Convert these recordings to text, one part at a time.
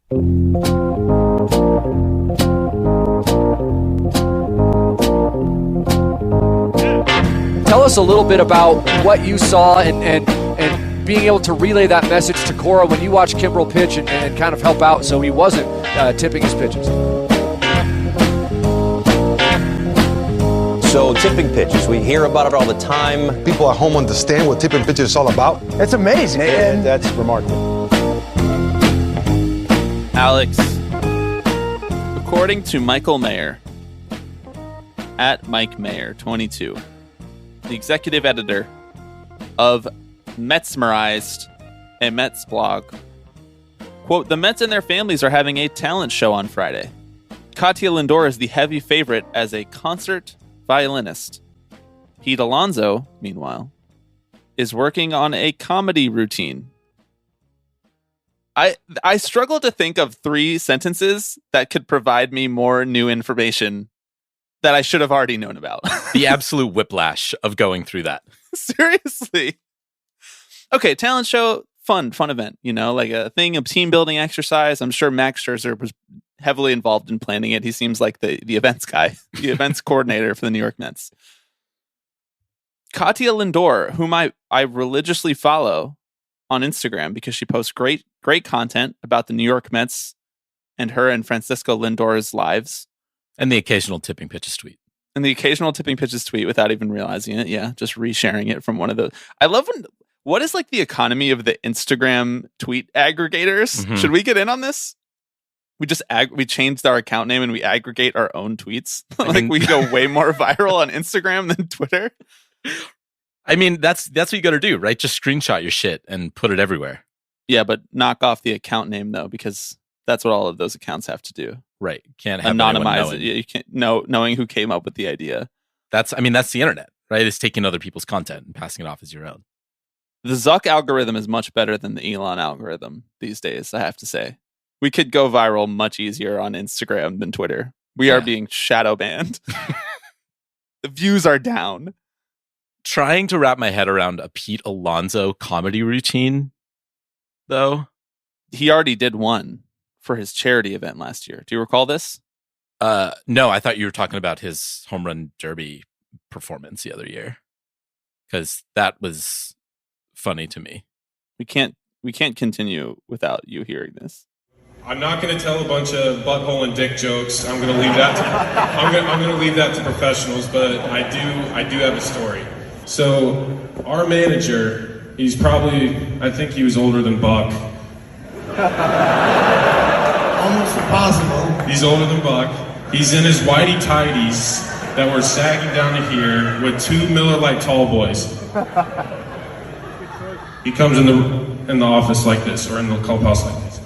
Tell us a little bit about what you saw and being able to relay that message to Cora when you watched Kimbrel pitch and kind of help out so he wasn't tipping his pitches. So tipping pitches, we hear about it all the time. People at home understand what tipping pitches is all about. It's amazing. And that's remarkable. Alex, according to Michael Mayer, at Mike Mayer 22, the executive editor of Metsmerized, a Mets blog, quote, the Mets and their families are having a talent show on Friday. Katia Lindor is the heavy favorite as a concert violinist. Pete Alonso, meanwhile, is working on a comedy routine. I struggle to think of 3 sentences that could provide me more new information that I should have already known about. The absolute whiplash of going through that. Seriously. Okay, talent show, fun event, like a thing, a team building exercise. I'm sure Max Scherzer was heavily involved in planning it. He seems like the events guy, the events coordinator for the New York Mets. Katia Lindor, whom I religiously follow on Instagram because she posts great content about the New York Mets and her and Francisco Lindor's lives. And the occasional tipping pitches tweet. Without even realizing it. Yeah, just resharing it from one of those. I love what is like the economy of the Instagram tweet aggregators? Mm-hmm. Should we get in on this? We just we changed our account name and we aggregate our own tweets. We go way more viral on Instagram than Twitter. I mean, that's what you got to do, right? Just screenshot your shit and put it everywhere. Yeah, but knock off the account name though, because that's what all of those accounts have to do. Right. Can't have anonymize it. You can't knowing who came up with the idea. That's the internet, right? It's taking other people's content and passing it off as your own. The Zuck algorithm is much better than the Elon algorithm these days, I have to say. We could go viral much easier on Instagram than Twitter. We are being shadow banned. The views are down. Trying to wrap my head around a Pete Alonso comedy routine, though. He already did one for his charity event last year. Do you recall this? No, I thought you were talking about his home run derby performance the other year, because that was funny to me. We can't continue without you hearing this. I'm not going to tell a bunch of butthole and dick jokes. I'm going to leave that to professionals, but I do have a story. So our manager, I think he was older than Buck. Almost impossible. He's older than Buck. He's in his whitey tighties that were sagging down to here with 2 Miller Lite tall boys. He comes in the office like this, or in the clubhouse like this.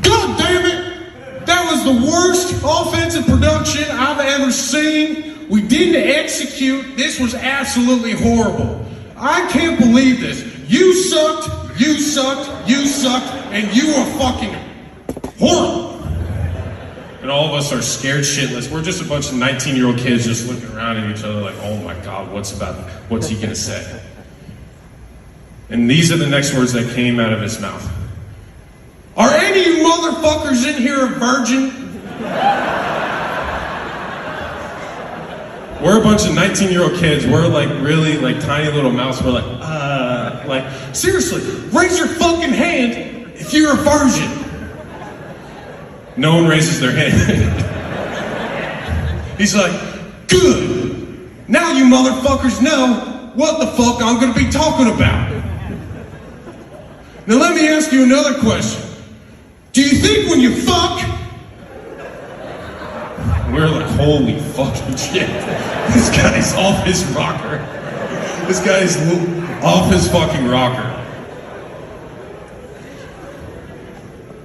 God damn it! That was the worst offensive production I've ever seen. We didn't execute. This was absolutely horrible. I can't believe this. You sucked, and you were fucking horrible. And all of us are scared shitless. We're just a bunch of 19-year-old kids just looking around at each other like, oh my God, what's he gonna say? And these are the next words that came out of his mouth. Are any of you motherfuckers in here a virgin? We're a bunch of 19-year-old kids. We're like really like tiny little mouths. We're like seriously, raise your fucking hand if you're a virgin. No one raises their hand. He's like, good. Now you motherfuckers know what the fuck I'm gonna be talking about. Now let me ask you another question. Do you think when you fuck, we're like, holy fucking shit. This guy's off his rocker. This guy's off his fucking rocker.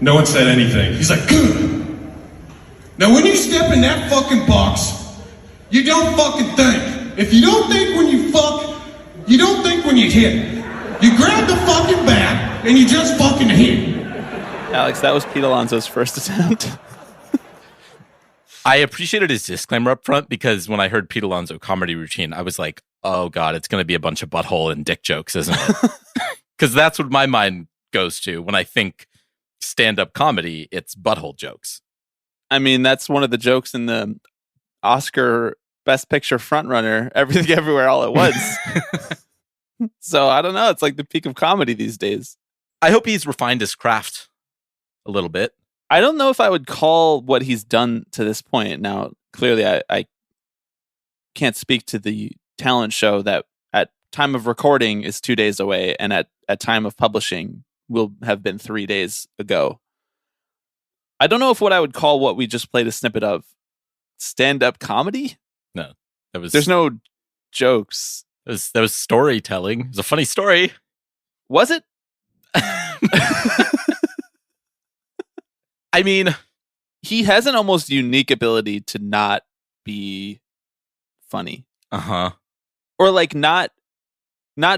No one said anything. He's like, good. Now when you step in that fucking box, you don't fucking think. If you don't think when you fuck, you don't think when you hit. You grab the fucking bat and you just fucking hit. Alex, that was Pete Alonso's first attempt. I appreciated his disclaimer up front, because when I heard Pete Alonso comedy routine, I was like, oh God, it's going to be a bunch of butthole and dick jokes, isn't it? Because that's what my mind goes to when I think stand-up comedy, it's butthole jokes. I mean, that's one of the jokes in the Oscar Best Picture frontrunner, Everything Everywhere All at Once. So I don't know. It's like the peak of comedy these days. I hope he's refined his craft a little bit. I don't know if I would call what he's done to this point. Now, clearly, I can't speak to the talent show that at time of recording is 2 days away, and at time of publishing will have been 3 days ago. I don't know if what I would call what we just played a snippet of stand-up comedy. No, there's no jokes. That was storytelling. It was a funny story. Was it? I mean, he has an almost unique ability to not be funny. Uh-huh. Or like not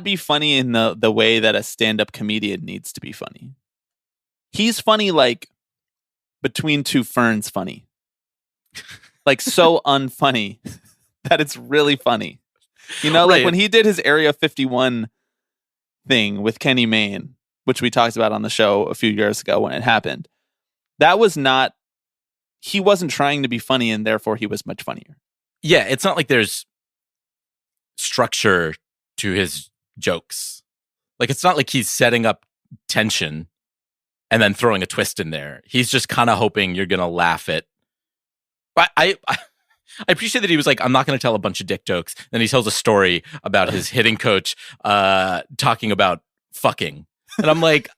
be funny in the way that a stand-up comedian needs to be funny. He's funny like between two ferns funny. Like so unfunny that it's really funny. You know, like when he did his Area 51 thing with Kenny Mayne, which we talked about on the show a few years ago when it happened. That was not, he wasn't trying to be funny and therefore he was much funnier. Yeah, it's not like there's structure to his jokes. Like, it's not like he's setting up tension and then throwing a twist in there. He's just kind of hoping you're going to laugh at. I appreciate that he was like, I'm not going to tell a bunch of dick jokes. Then he tells a story about his hitting coach talking about fucking. And I'm like,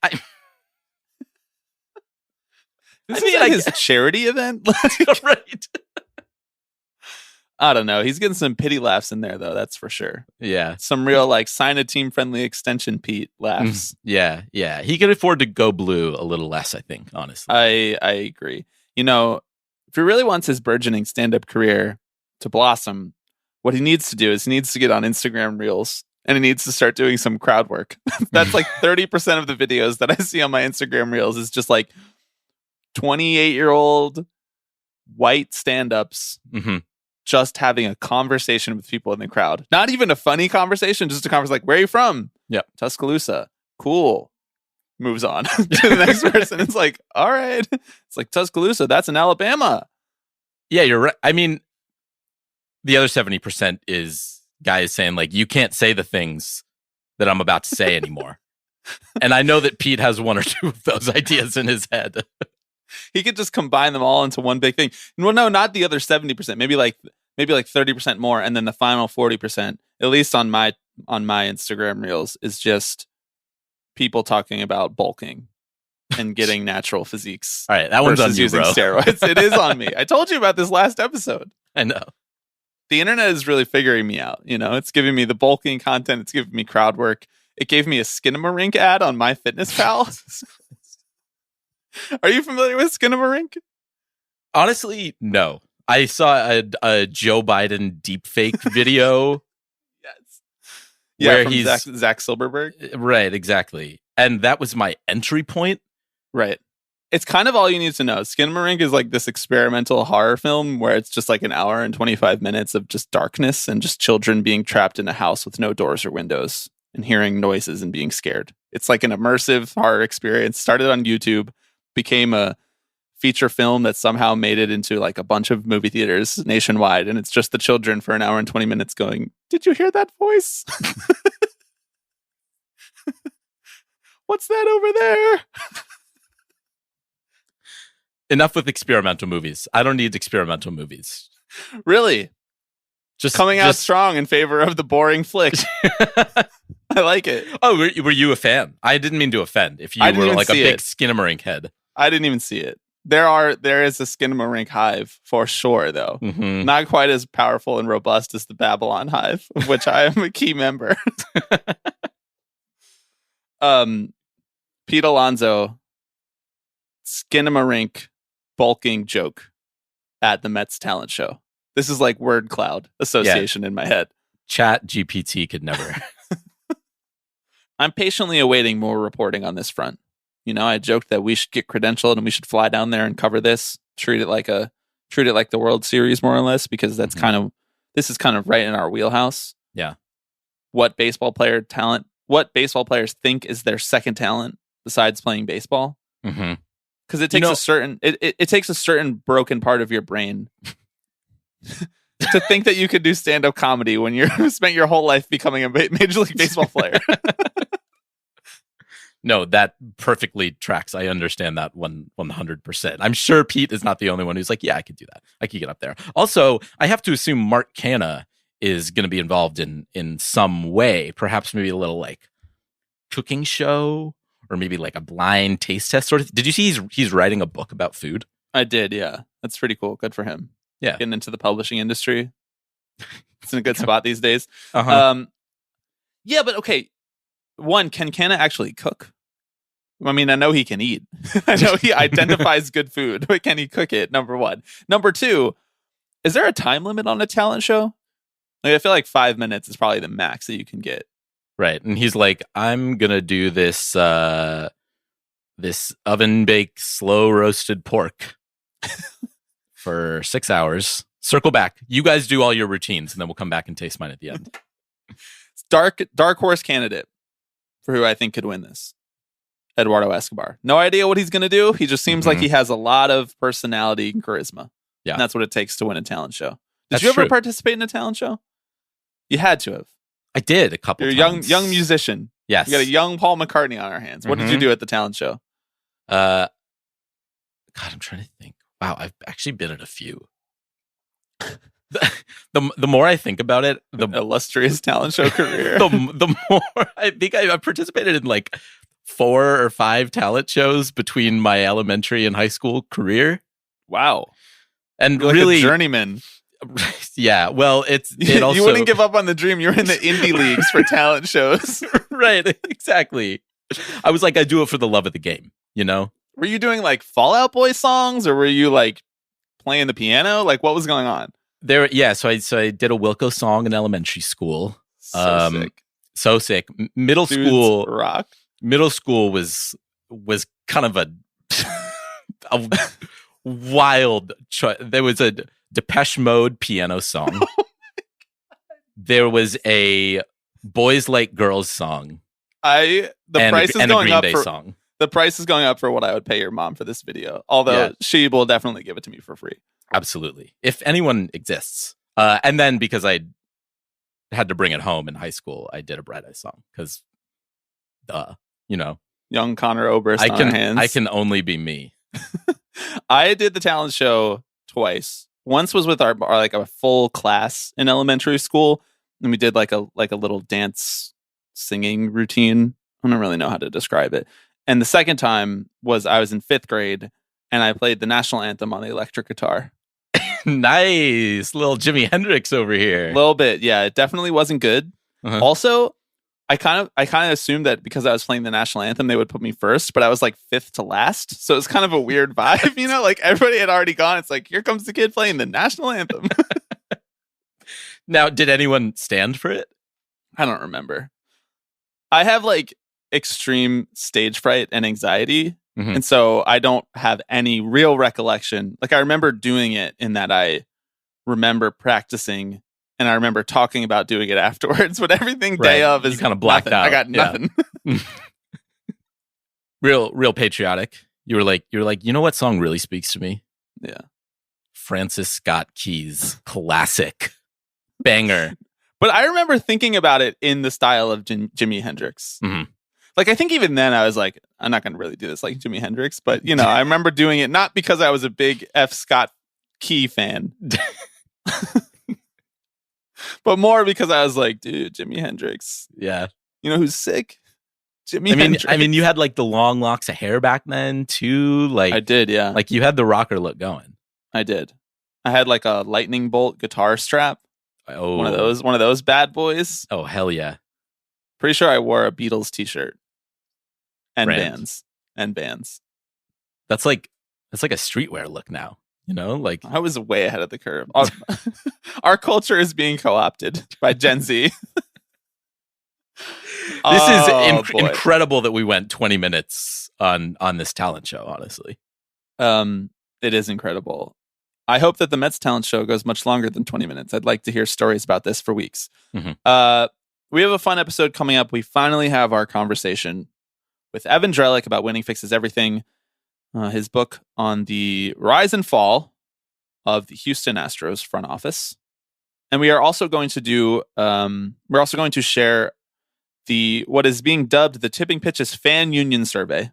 This is like his charity event? Right. I don't know. He's getting some pity laughs in there, though. That's for sure. Yeah. Some real, like, sign a team-friendly extension Pete laughs. Yeah. He could afford to go blue a little less, I think, honestly. I agree. You know, if he really wants his burgeoning stand-up career to blossom, what he needs to do is he needs to get on Instagram Reels, and he needs to start doing some crowd work. That's like 30% of the videos that I see on my Instagram Reels is just like 28-year-old white stand-ups just having a conversation with people in the crowd. Not even a funny conversation, just a conversation like, where are you from? Yep. Tuscaloosa. Cool. Moves on to the next person. It's like, all right. It's like Tuscaloosa. That's in Alabama. Yeah, you're right. I mean, the other 70% is guys saying, like, you can't say the things that I'm about to say anymore. And I know that Pete has one or two of those ideas in his head. He could just combine them all into one big thing. Well, no, not the other 70%. Maybe like 30% more, and then the final 40%, at least on my Instagram Reels, is just people talking about bulking and getting natural physiques. All right, that one's on you, using bro. steroids. It is on me. I told you about this last episode. I know. The internet is really figuring me out. You know, it's giving me the bulking content. It's giving me crowd work. It gave me a Skinamarink ad on MyFitnessPal. Are you familiar with Skinamarink? Honestly, no. I saw a Joe Biden deepfake video. Yes. Yeah, where from he's Zach Silverberg. Right, exactly. And that was my entry point. Right. It's kind of all you need to know. Skinamarink is like this experimental horror film where it's just like an hour and 25 minutes of just darkness and just children being trapped in a house with no doors or windows and hearing noises and being scared. It's like an immersive horror experience. Started on YouTube, became a feature film that somehow made it into like a bunch of movie theaters nationwide. And it's just the children for an hour and 20 minutes going, did you hear that voice? What's that over there? Enough with experimental movies. I don't need experimental movies. Really? Just coming out strong in favor of the boring flick. I like it. Oh, were you a fan? I didn't mean to offend. If you were like a big Skinamarink head. I didn't even see it. There is a Skinamarink hive for sure, though. Mm-hmm. Not quite as powerful and robust as the Babylon hive, of which I am a key member. Pete Alonso, Skinamarink bulking joke at the Mets talent show. This is like word cloud association in my head. Chat GPT could never. I'm patiently awaiting more reporting on this front. You know, I joked that we should get credentialed and we should fly down there and cover this, treat it like the World Series more or less, because that's this is kind of right in our wheelhouse. Yeah. What baseball players think is their second talent besides playing baseball. Mm-hmm. because it takes it takes a certain broken part of your brain to think that you could do stand-up comedy when you're spent your whole life becoming a Major League Baseball player. No, that perfectly tracks. I understand that 100%. I'm sure Pete is not the only one who's like, yeah, I could do that. I could get up there. Also, I have to assume Mark Canna is going to be involved in some way, perhaps maybe a little like cooking show or maybe like a blind taste test sort of. Did you see he's writing a book about food? I did, yeah. That's pretty cool. Good for him. Yeah. Getting into the publishing industry. It's in a good spot these days. Uh-huh. Yeah, but okay. One, can Canna actually cook? I mean, I know he can eat. I know he identifies good food, but can he cook it? Number one. Number two, is there a time limit on a talent show? Like, I feel like 5 minutes is probably the max that you can get. Right. And he's like, I'm going to do this this oven-baked, slow-roasted pork for 6 hours. Circle back. You guys do all your routines, and then we'll come back and taste mine at the end. Dark horse candidate for who I think could win this. Eduardo Escobar. No idea what he's going to do. He just seems like he has a lot of personality and charisma. Yeah. And that's what it takes to win a talent show. Did That's you ever true. participate in a talent show? You had to have. I did a couple You're a times. young musician. Yes. We got a young Paul McCartney on our hands. What did you do at the talent show? God, I'm trying to think. Wow, I've actually been at a few. The more I think about it, the illustrious talent show career. the more I think I participated in like 4 or 5 talent shows between my elementary and high school career. Wow. And You're like really a journeyman. Yeah, well, it also you wouldn't give up on the dream. You're in the indie leagues for talent shows. Right, exactly. I was like, I do it for the love of the game, you know? Were you doing like Fall Out Boy songs, or were you like playing the piano? Like, what was going on? So I did a Wilco song in elementary school. Sick. So sick. Middle Dudes school rock. Middle school was kind of a wild there was a Depeche Mode piano song. There was a Boys Like Girls song. The price is going up for what I would pay your mom for this video. Although she will definitely give it to me for free. Absolutely. If anyone exists. And then because I had to bring it home in high school, I did a Bright Eyes song because you know, young Connor Oberst on our hands. I can only be me. I did the talent show twice. Once was with our like a full class in elementary school, and we did like a little dance singing routine. I don't really know how to describe it. And the second time was I was in 5th grade, and I played the national anthem on the electric guitar. Nice, little Jimi Hendrix over here. A little bit, yeah. It definitely wasn't good. Uh-huh. Also, I kind of assumed that because I was playing the national anthem, they would put me first, but I was like 5th to last. So it's kind of a weird vibe, you know, like everybody had already gone. It's like, here comes the kid playing the national anthem. Now, did anyone stand for it? I don't remember. I have like extreme stage fright and anxiety. Mm-hmm. And so I don't have any real recollection. Like I remember doing it in that I remember practicing. And I remember talking about doing it afterwards, but everything day of is kind of blacked nothing. out. I got nothing. Yeah. real patriotic. You were like, you know what song really speaks to me? Yeah. Francis Scott Key's classic banger. But I remember thinking about it in the style of Jimi Hendrix. Mm-hmm. Like, I think even then I was like, I'm not going to really do this like Jimi Hendrix. But, you know, I remember doing it not because I was a big F. Scott Key fan. But more because I was like, dude, Jimi Hendrix. Yeah. You know who's sick? Hendrix. I mean, you had like the long locks of hair back then too. Like I did, yeah. Like you had the rocker look going. I did. I had like a lightning bolt guitar strap. Oh, one of those bad boys. Oh, hell yeah. Pretty sure I wore a Beatles t-shirt. And Brand. bands. That's like a streetwear look now. You know, like I was way ahead of the curve. Our culture is being co-opted by Gen Z. This is incredible that we went 20 minutes on this talent show, honestly. It is incredible. I hope that the Mets talent show goes much longer than 20 minutes. I'd like to hear stories about this for weeks. Mm-hmm. We have a fun episode coming up. We finally have our conversation with Evan Drellich about winning fixes everything. his book on the rise and fall of the Houston Astros front office. And we are also going to do, we're also going to share what is being dubbed the Tipping Pitches Fan Union Survey,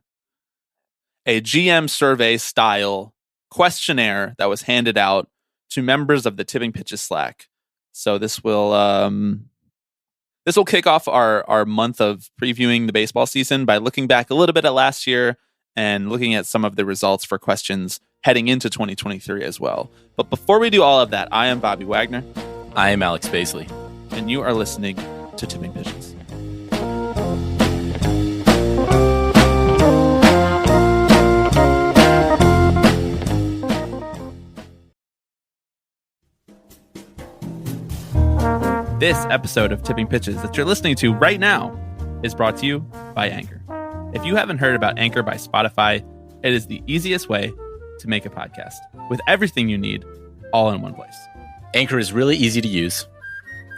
a GM survey style questionnaire that was handed out to members of the Tipping Pitches Slack. So this will kick off our month of previewing the baseball season by looking back a little bit at last year and looking at some of the results for questions heading into 2023 as well. But before we do all of that, I am Bobby Wagner. I am Alex Baisley. And you are listening to Tipping Pitches. This episode of Tipping Pitches that you're listening to right now is brought to you by Anchor. If you haven't heard about Anchor by Spotify, it is the easiest way to make a podcast with everything you need all in one place. Anchor is really easy to use.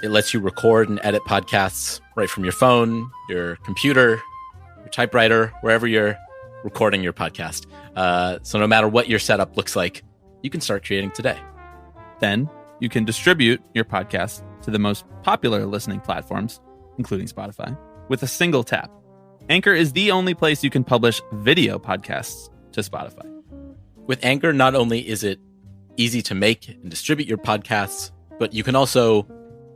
It lets you record and edit podcasts right from your phone, your computer, your typewriter, wherever you're recording your podcast. So no matter what your setup looks like, you can start creating today. Then you can distribute your podcast to the most popular listening platforms, including Spotify, with a single tap. Anchor is the only place you can publish video podcasts to Spotify. With Anchor, not only is it easy to make and distribute your podcasts, but you can also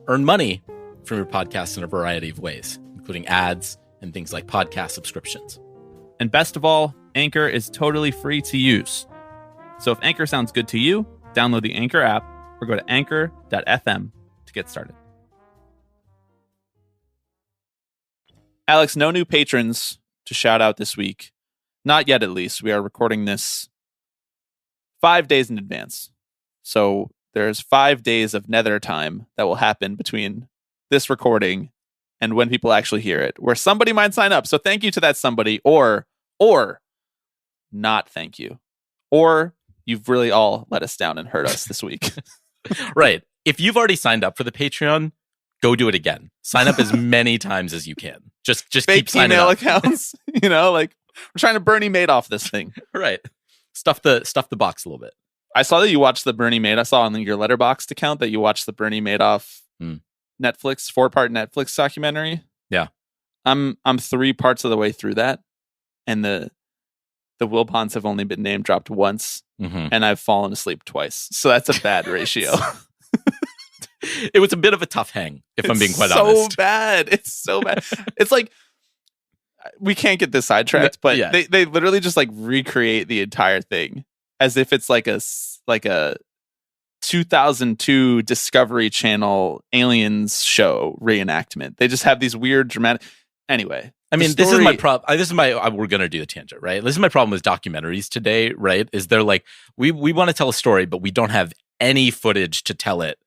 earn money from your podcasts in a variety of ways, including ads and things like podcast subscriptions. And best of all, Anchor is totally free to use. So if Anchor sounds good to you, download the Anchor app or go to anchor.fm to get started. Alex, no new patrons to shout out this week. Not yet, at least. We are recording this 5 days in advance. So there's 5 days of nether time that will happen between this recording and when people actually hear it, where somebody might sign up. So thank you to that somebody, or not thank you. Or you've really all let us down and hurt us this week. Right. If you've already signed up for the Patreon, go do it again. Sign up as many times as you can. Just fake keep signing email up. accounts. Like we're trying to Bernie Madoff this thing. Right. Stuff the box a little bit. I saw that you watched the Bernie Madoff. I saw on your Letterboxd account that you watched the Bernie Madoff Netflix 4-part Netflix documentary. Yeah. I'm 3 parts of the way through that, and the Wilpons have only been name dropped once, and I've fallen asleep twice. So that's a bad ratio. It was a bit of a tough hang, if I'm being quite It's honest. so bad. It's like, we can't get this sidetracked, but yeah. they literally just like recreate the entire thing as if it's like a 2002 Discovery Channel aliens show reenactment. They just have these weird dramatic. Anyway, I mean, this is my problem. We're going to do the tangent, right? This is my problem with documentaries today, right? Is they're like, we want to tell a story, but we don't have any footage to tell it.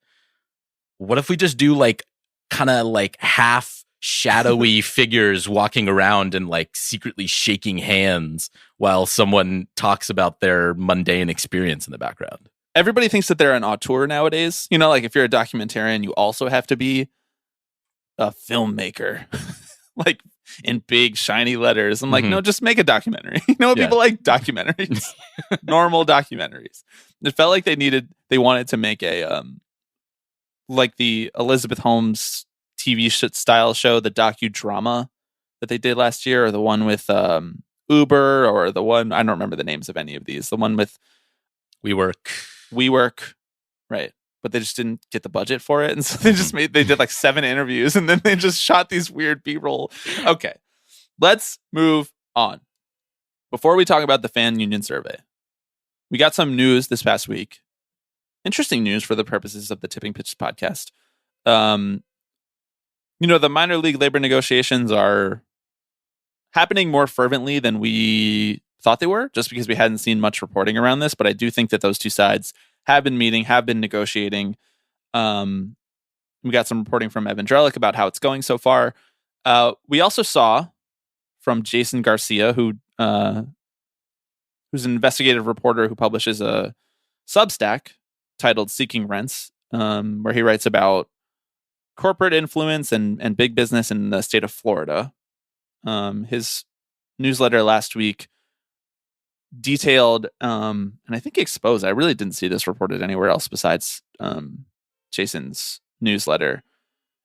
What if we just do like kind of like half shadowy figures walking around and like secretly shaking hands while someone talks about their mundane experience in the background? Everybody thinks that they're an auteur nowadays. Like if you're a documentarian, you also have to be a filmmaker, like in big shiny letters. I'm like, no, just make a documentary. People like documentaries, normal documentaries. It felt like they wanted to make a like the Elizabeth Holmes TV style show, the docudrama that they did last year, or the one with Uber, or the one, I don't remember the names of any of these. The one with WeWork, right? But they just didn't get the budget for it, and so they did like 7 interviews, and then they just shot these weird B-roll. Okay, let's move on. Before we talk about the fan union survey, we got some news this past week. Interesting news for the purposes of the Tipping Pitches podcast. The minor league labor negotiations are happening more fervently than we thought they were, just because we hadn't seen much reporting around this. But I do think that those two sides have been meeting, have been negotiating. We got some reporting from Evan Drellich about how it's going so far. We also saw from Jason Garcia, who's an investigative reporter who publishes a Substack titled Seeking Rents, where he writes about corporate influence and big business in the state of Florida. His newsletter last week detailed and I think exposed. I really didn't see this reported anywhere else besides Jason's newsletter.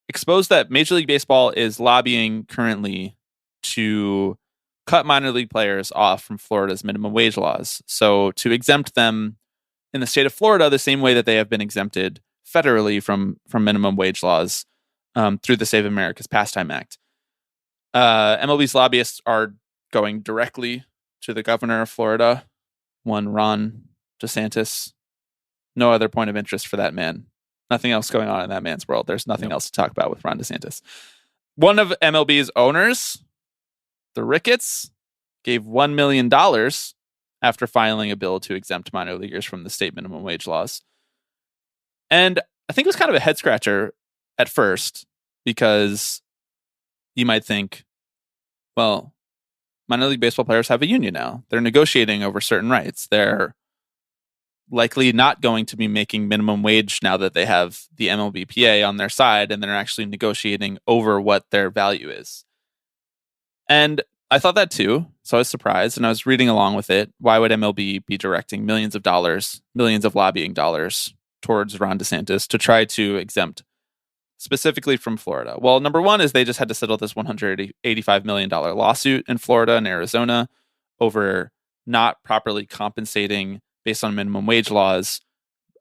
Exposed that Major League Baseball is lobbying currently to cut minor league players off from Florida's minimum wage laws. So to exempt them in the state of Florida the same way that they have been exempted federally from minimum wage laws through the Save America's Pastime Act. MLB's lobbyists are going directly to the governor of Florida, one Ron DeSantis. No other point of interest for that man. Nothing else going on in that man's world. There's nothing else to talk about with Ron DeSantis. One of MLB's owners, the Ricketts, gave $1 million after filing a bill to exempt minor leaguers from the state minimum wage laws. And I think it was kind of a head scratcher at first, because you might think, well, minor league baseball players have a union now. They're negotiating over certain rights. They're likely not going to be making minimum wage now that they have the MLBPA on their side, and they're actually negotiating over what their value is. And I thought that too. So I was surprised, and I was reading along with it. Why would MLB be directing millions of dollars, millions of lobbying dollars towards Ron DeSantis to try to exempt specifically from Florida? Well, number one is they just had to settle this $185 million lawsuit in Florida and Arizona over not properly compensating, based on minimum wage laws,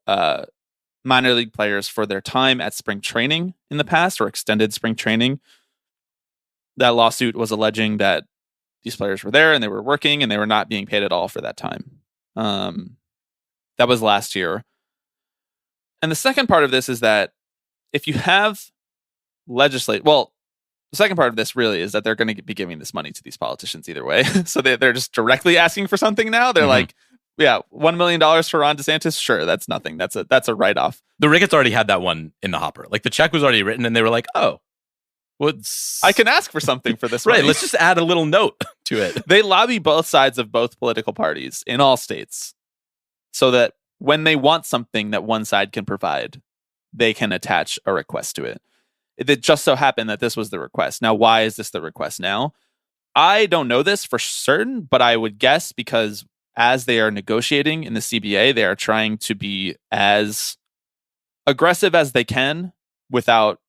minor league players for their time at spring training in the past, or extended spring training. That lawsuit was alleging that these players were there and they were working and they were not being paid at all for that time. That was last year. And the second part of this is that if you have the second part of this really is that they're going to be giving this money to these politicians either way. So they're just directly asking for something now. They're like, yeah, $1 million for Ron DeSantis. Sure, that's nothing. That's a write-off. The Ricketts already had that one in the hopper. Like, the check was already written, and they were like, "Oh, I can ask for something for this." Right. money. Let's just add a little note to it. They lobby both sides of both political parties in all states, so that when they want something that one side can provide, they can attach a request to it. It just so happened that this was the request. Now, why is this the request now? I don't know this for certain, but I would guess because as they are negotiating in the CBA, they are trying to be as aggressive as they can without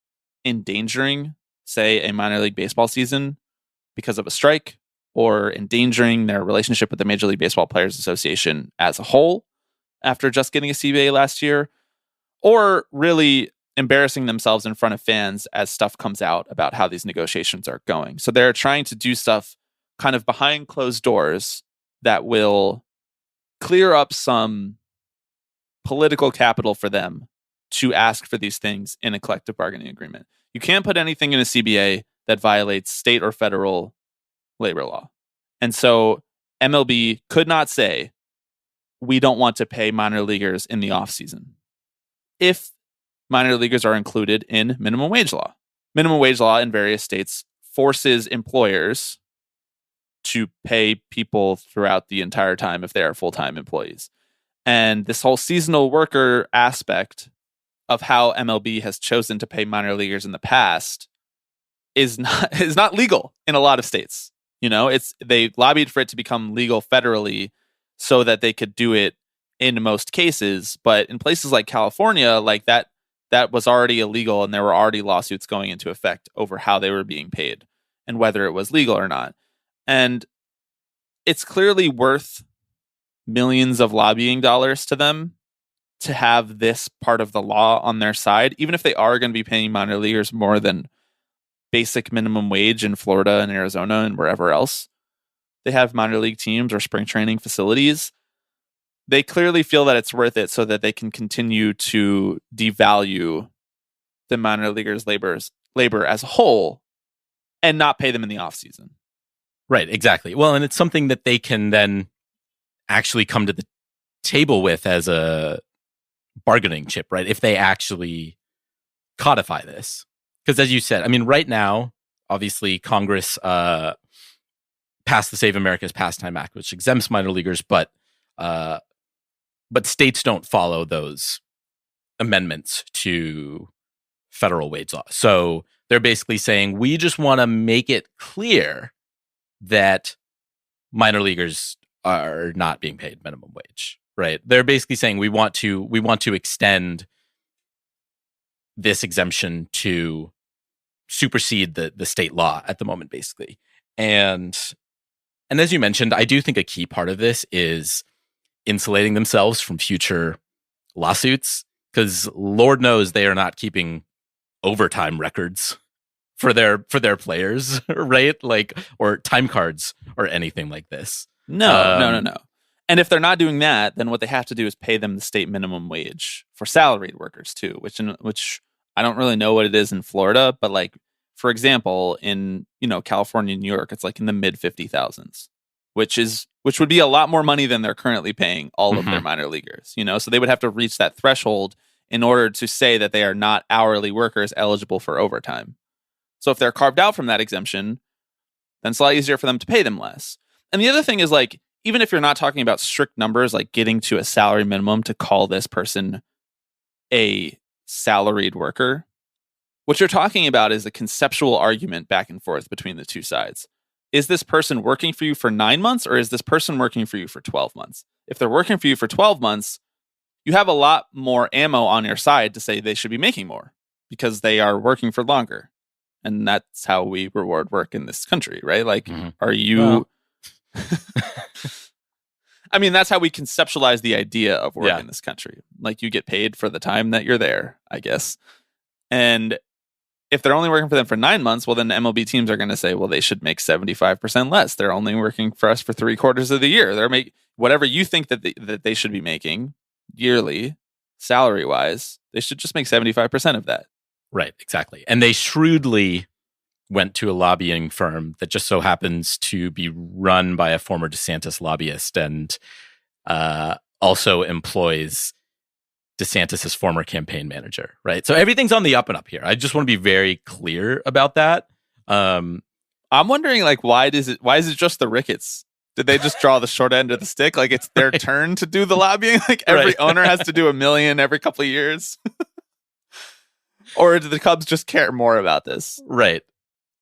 endangering, say, a minor league baseball season because of a strike, or endangering their relationship with the Major League Baseball Players Association as a whole after just getting a CBA last year, or really embarrassing themselves in front of fans as stuff comes out about how these negotiations are going. So they're trying to do stuff kind of behind closed doors that will clear up some political capital for them to ask for these things in a collective bargaining agreement. You can't put anything in a CBA that violates state or federal labor law. And so MLB could not say, we don't want to pay minor leaguers in the offseason if minor leaguers are included in minimum wage law. Minimum wage law in various states forces employers to pay people throughout the entire time if they are full-time employees. And this whole seasonal worker aspect of how MLB has chosen to pay minor leaguers in the past is not legal in a lot of states. You know, they lobbied for it to become legal federally so that they could do it in most cases, but in places like California, like that was already illegal, and there were already lawsuits going into effect over how they were being paid and whether it was legal or not. And it's clearly worth millions of lobbying dollars to them to have this part of the law on their side, even if they are going to be paying minor leaguers more than basic minimum wage in Florida and Arizona and wherever else they have minor league teams or spring training facilities. They clearly feel that it's worth it so that they can continue to devalue the minor leaguers' labor as a whole and not pay them in the offseason. Right, exactly. Well, and it's something that they can then actually come to the table with as a bargaining chip, right? If they actually codify this. Because as you said, I mean, right now, obviously, Congress passed the Save America's Pastime Act, which exempts minor leaguers, but states don't follow those amendments to federal wage law. So they're basically saying, we just want to make it clear that minor leaguers are not being paid minimum wage, right? They're basically saying we want to extend this exemption to supersede the state law at the moment, basically. And as you mentioned, I do think a key part of this is insulating themselves from future lawsuits, because Lord knows they are not keeping overtime records for their players, right? Like, or time cards or anything like this. No. And if they're not doing that, then what they have to do is pay them the state minimum wage for salaried workers too, which I don't really know what it is in Florida, but like, for example, in, California, New York, it's like in the mid 50,000s, which would be a lot more money than they're currently paying all of their minor leaguers, so they would have to reach that threshold in order to say that they are not hourly workers eligible for overtime. So if they're carved out from that exemption, then it's a lot easier for them to pay them less. And the other thing is, like, even if you're not talking about strict numbers, like getting to a salary minimum to call this person a salaried worker, what you're talking about is a conceptual argument back and forth between the two sides. Is this person working for you for 9 months, or is this person working for you for 12 months? If they're working for you for 12 months, you have a lot more ammo on your side to say they should be making more because they are working for longer. And that's how we reward work in this country, right? Like, are you... Well. I mean, that's how we conceptualize the idea of work in this country. Like, you get paid for the time that you're there, I guess. And if they're only working for them for 9 months, well, then the MLB teams are going to say, well, they should make 75% less. They're only working for us for 3/4 of the year. They're making whatever you think that they should be making yearly, salary-wise. They should just make 75% of that. Right, exactly. And they shrewdly went to a lobbying firm that just so happens to be run by a former DeSantis lobbyist and also employs DeSantis' former campaign manager, right? So everything's on the up and up here. I just want to be very clear about that. I'm wondering, like, why is it just the Ricketts? Did they just draw the short end of the stick? Like, it's their turn to do the lobbying? Like, every owner has to do $1 million every couple of years? Or do the Cubs just care more about this? Right.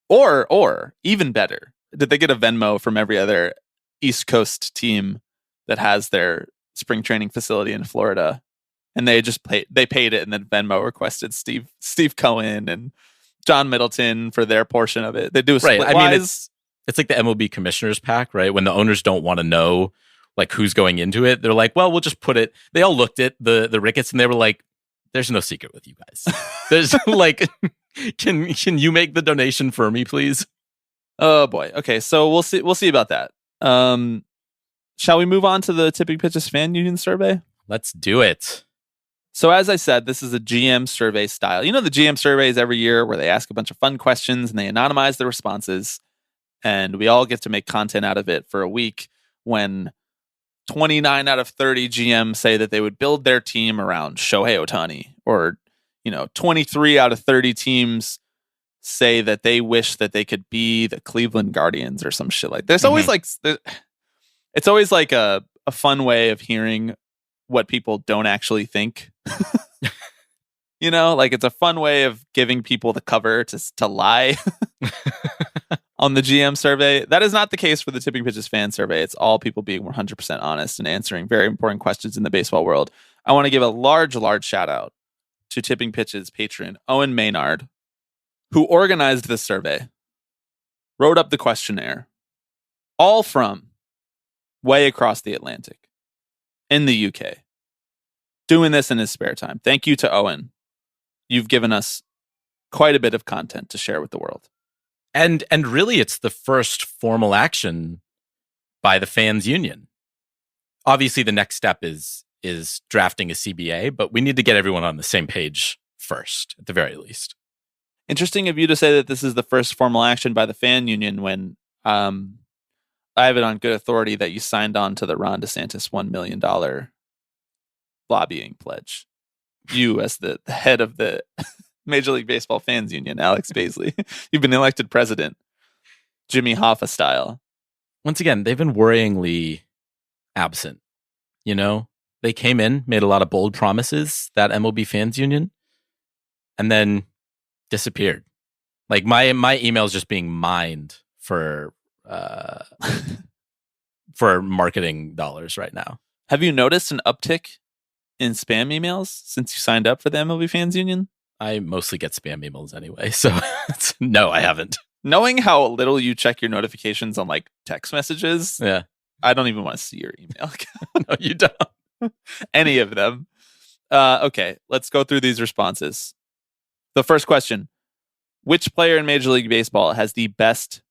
Or even better, did they get a Venmo from every other East Coast team that has their spring training facility in Florida, and they paid it, and then Venmo requested Steve Cohen and John Middleton for their portion of it? They do a split. Right. I mean, it's like the MLB commissioners pack, right? When the owners don't want to know like who's going into it, they're like, well, we'll just put it. They all looked at the Ricketts and they were like, there's no secret with you guys. There's like, can you make the donation for me, please? Oh boy. Okay, so we'll see about that. Shall we move on to the Tipping Pitches Fan Union survey? Let's do it. So as I said, this is a GM survey style. You know, the GM surveys every year where they ask a bunch of fun questions and they anonymize the responses, and we all get to make content out of it for a week when 29 out of 30 GMs say that they would build their team around Shohei Ohtani, or 23 out of 30 teams say that they wish that they could be the Cleveland Guardians or some shit like. There's always it's always like a fun way of hearing what people don't actually think. Like, it's a fun way of giving people the cover to lie on the GM survey. That is not the case for the Tipping Pitches fan survey. It's all people being 100% honest and answering very important questions in the baseball world. I want to give a large shout out to Tipping Pitches patron Owen Maynard, who organized this survey, wrote up the questionnaire, all from way across the Atlantic in the UK, doing this in his spare time. Thank you to Owen. You've given us quite a bit of content to share with the world. And really, it's the first formal action by the fans union. Obviously, the next step is drafting a CBA, but we need to get everyone on the same page first, at the very least. Interesting of you to say that this is the first formal action by the fan union when I have it on good authority that you signed on to the Ron DeSantis $1 million lobbying pledge. You, as the head of the Major League Baseball fans union, Alex Baisley, you've been elected president, Jimmy Hoffa style. Once again, they've been worryingly absent. They came in, made a lot of bold promises, that MLB fans union, and then disappeared. Like, my email's just being mined for for marketing dollars right now. Have you noticed an uptick in spam emails since you signed up for the MLB Fans Union? I mostly get spam emails anyway, so no, I haven't. Knowing how little you check your notifications on like text messages, Yeah, I don't even want to see your email. no, you don't. Any of them. Okay, let's go through these responses. The first question: which player in Major League Baseball has the best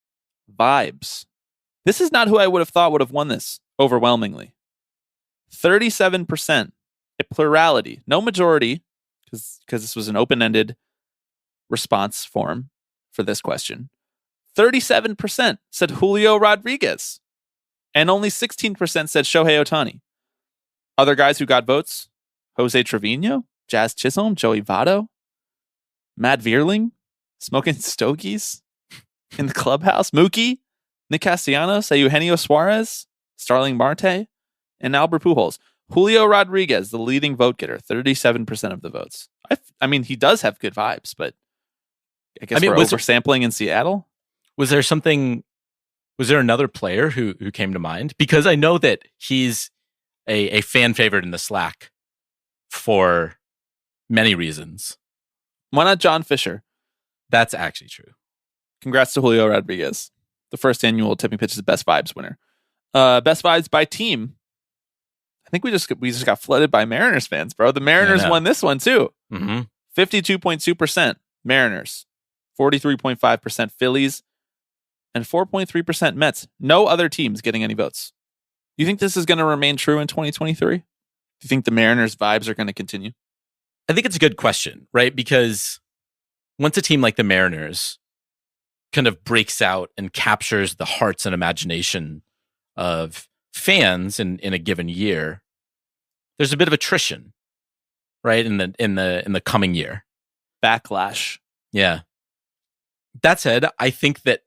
vibes? This is not who I would have thought would have won this overwhelmingly. 37%, a plurality, no majority, because this was an open-ended response form for this question. 37% said Julio Rodriguez, and only 16% said Shohei Ohtani. Other guys who got votes: Jose Trevino, Jazz Chisholm, Joey Votto, Matt Vierling, smoking stogies in the clubhouse, Mookie, Nick Castellanos, Eugenio Suarez, Starling Marte, and Albert Pujols. Julio Rodriguez, the leading vote getter, 37% of the votes. I mean, he does have good vibes, but I guess we're oversampling in Seattle. Was there another player who came to mind? Because I know that he's a fan favorite in the Slack for many reasons. Why not John Fisher? That's actually true. Congrats to Julio Rodriguez, the first annual Tipping Pitches Best Vibes winner. Best Vibes by team. I think we just got flooded by Mariners fans, bro. The Mariners won this one too. 52.2% Mariners, 43.5% Phillies, and 4.3% Mets. No other teams getting any votes. You think this is going to remain true in 2023? Do you think the Mariners vibes are going to continue? I think it's a good question, right? Because once a team like the Mariners kind of breaks out and captures the hearts and imagination of fans in a given year, there's a bit of attrition, right? In the coming year. Backlash. Yeah. That said, I think that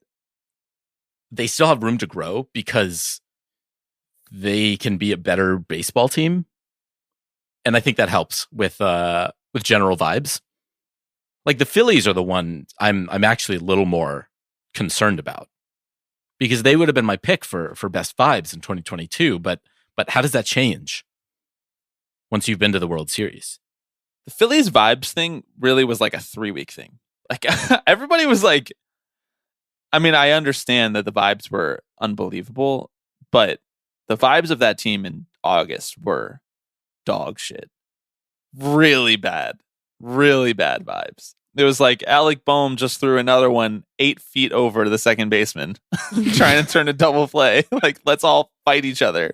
they still have room to grow because they can be a better baseball team. And I think that helps with general vibes. Like the Phillies are the one I'm actually a little more concerned about, because they would have been my pick for best vibes in 2022. But how does that change once you've been to the World Series? The Phillies vibes thing really was like a 3-week thing. Like everybody was like, I mean, I understand that the vibes were unbelievable, but the vibes of that team in August were dog shit. Really bad vibes. It was like Alec Boehm just threw another one 8 feet over the second baseman, trying to turn a double play. Like, let's all fight each other.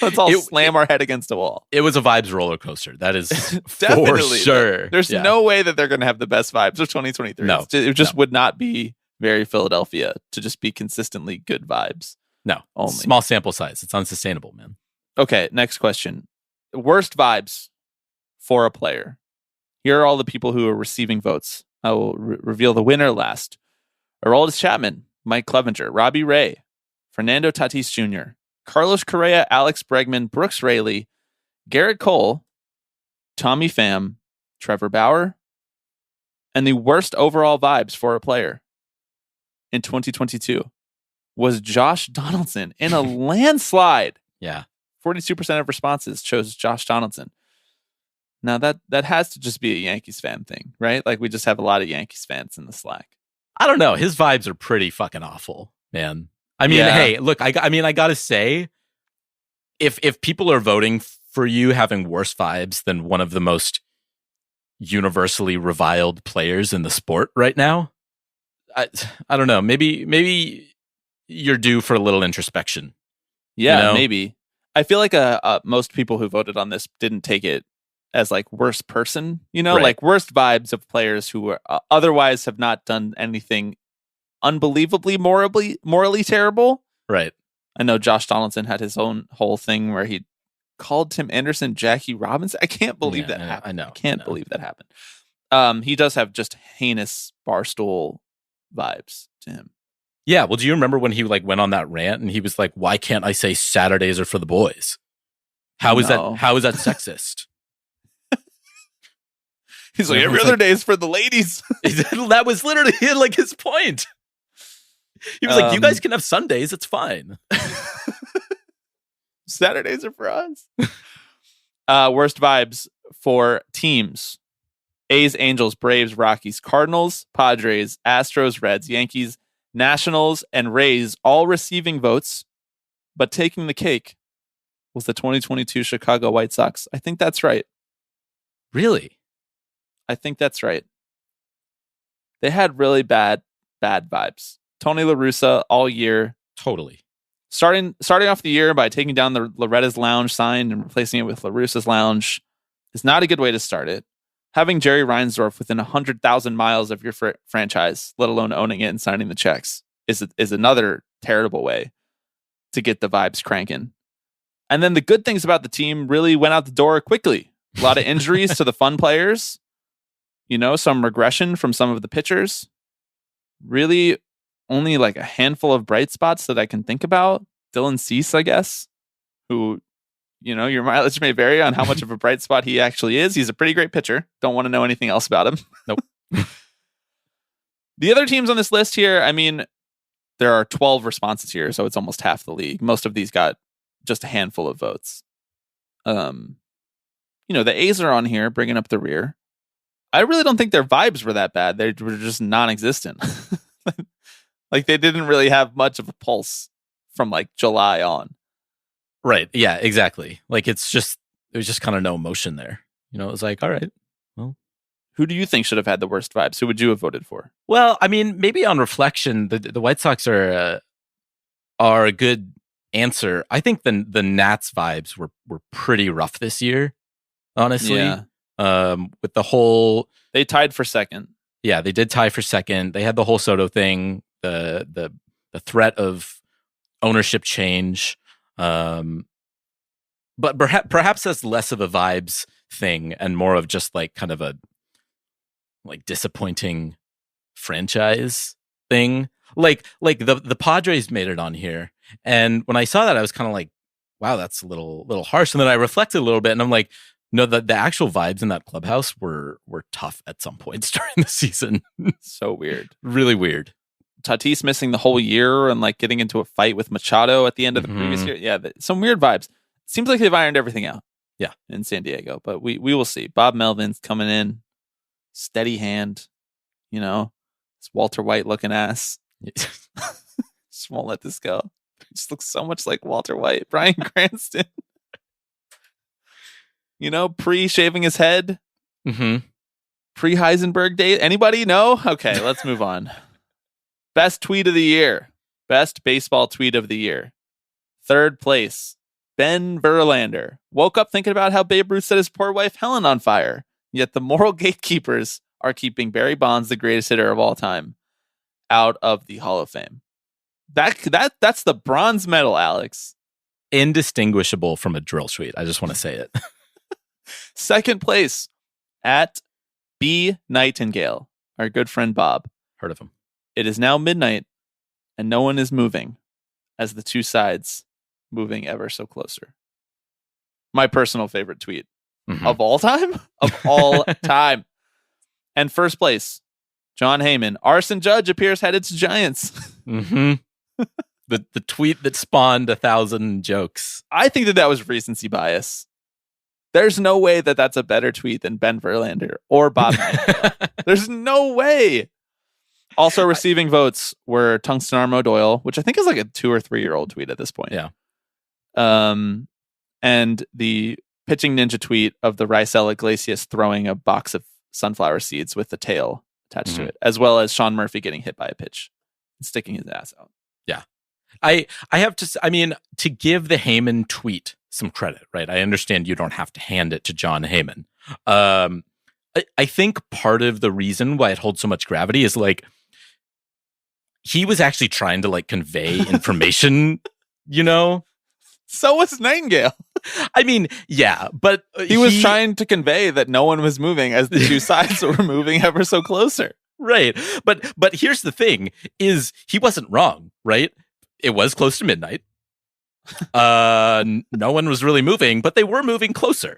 Let's all slam our head against a wall. It was a vibes roller coaster. That is Definitely, for sure. There's no way that they're going to have the best vibes of 2023. No, it just would not be very Philadelphia to just be consistently good vibes. No, only small sample size. It's unsustainable, man. Okay, next question. Worst vibes for a player. Here are all the people who are receiving votes. I will reveal the winner last. Aroldis Chapman, Mike Clevenger, Robbie Ray, Fernando Tatis Jr., Carlos Correa, Alex Bregman, Brooks Raley, Garrett Cole, Tommy Pham, Trevor Bauer, and the worst overall vibes for a player in 2022 was Josh Donaldson in a landslide. Yeah. 42% of responses chose Josh Donaldson. Now that has to just be a Yankees fan thing, right? Like we just have a lot of Yankees fans in the Slack. I don't know. His vibes are pretty fucking awful, man. I mean, hey, look, I gotta say, if people are voting for you having worse vibes than one of the most universally reviled players in the sport right now, I don't know. Maybe you're due for a little introspection. Yeah, you know? Maybe. I feel like most people who voted on this didn't take it as like worst person, Right. like worst vibes of players who were otherwise have not done anything unbelievably morally terrible. Right. I know Josh Donaldson had his own whole thing where he called Tim Anderson Jackie Robinson. I can't believe that happened. I can't believe that happened. He does have just heinous Barstool vibes to him. Yeah. Well, do you remember when he like went on that rant and he was like, "Why can't I say Saturdays are for the boys? How is that sexist?" He's like, every other day is for the ladies. That was literally like his point. He was like, "You guys can have Sundays. It's fine." Saturdays are for us. Worst vibes for teams. A's, Angels, Braves, Rockies, Cardinals, Padres, Astros, Reds, Yankees, Nationals, and Rays all receiving votes, but taking the cake was the 2022 Chicago White Sox. I think that's right. Really? I think that's right. They had really bad vibes. Tony La Russa all year. Totally. Starting off the year by taking down the Loretta's Lounge sign and replacing it with La Russa's Lounge is not a good way to start it. Having Jerry Reinsdorf within 100,000 miles of your franchise, let alone owning it and signing the checks, is another terrible way to get the vibes cranking. And then the good things about the team really went out the door quickly. A lot of injuries to the fun players. Some regression from some of the pitchers. Really only like a handful of bright spots that I can think about. Dylan Cease, I guess, who, your mileage may vary on how much of a bright spot he actually is. He's a pretty great pitcher. Don't want to know anything else about him. Nope. The other teams on this list here, there are 12 responses here, so it's almost half the league. Most of these got just a handful of votes. The A's are on here, bringing up the rear. I really don't think their vibes were that bad. They were just non-existent. Like they didn't really have much of a pulse from like July on. Right. Yeah, exactly. Like there was just kind of no emotion there. It was like, all right, well. Who do you think should have had the worst vibes? Who would you have voted for? Well, maybe on reflection, the White Sox are a good answer. I think the Nats vibes were pretty rough this year, honestly. Yeah. With the whole, they tied for second. Yeah, they did tie for second. They had the whole Soto thing, the threat of ownership change. But perhaps that's less of a vibes thing and more of just like kind of a like disappointing franchise thing. Like the Padres made it on here, and when I saw that, I was kind of like, wow, that's a little harsh. And then I reflected a little bit, and I'm like, no, the actual vibes in that clubhouse were tough at some points during the season. So weird. Really weird. Tatis missing the whole year and like getting into a fight with Machado at the end of the previous year. Yeah, some weird vibes. Seems like they've ironed everything out. Yeah, in San Diego, but we will see. Bob Melvin's coming in, steady hand. This Walter White looking ass. Just won't let this go. He just looks so much like Walter White. Bryan Cranston. Pre-shaving his head. Pre-Heisenberg date. Anybody? No? Okay, let's move on. Best tweet of the year. Best baseball tweet of the year. Third place, Ben Verlander. Woke up thinking about how Babe Ruth set his poor wife Helen on fire. Yet the moral gatekeepers are keeping Barry Bonds, the greatest hitter of all time, out of the Hall of Fame. That's the bronze medal, Alex. Indistinguishable from a drill tweet. I just want to say it. Second place, at B. Nightingale, our good friend Bob. Heard of him. It is now midnight, and no one is moving, as the two sides moving ever so closer. My personal favorite tweet of all time? Of all time. And first place, John Heyman. Arson Judge appears headed to Giants. The tweet that spawned 1,000 jokes. I think that was recency bias. There's no way that that's a better tweet than Ben Verlander or Bob Nightingale. There's no way. Also receiving votes were Tungsten Armo Doyle, which I think is like a 2 or 3 year old tweet at this point. Yeah. And the pitching ninja tweet of the Raisel Iglesias throwing a box of sunflower seeds with the tail attached to it, as well as Sean Murphy getting hit by a pitch and sticking his ass out. Yeah. I have to give the Heyman tweet some credit, right? I understand you don't have to hand it to John Heyman. I think part of the reason why it holds so much gravity is like he was actually trying to like convey information, So was Nightingale. Yeah, but he was trying to convey that no one was moving as the two sides were moving ever so closer. Right. But here's the thing is he wasn't wrong, right? It was close to midnight. No one was really moving, but they were moving closer.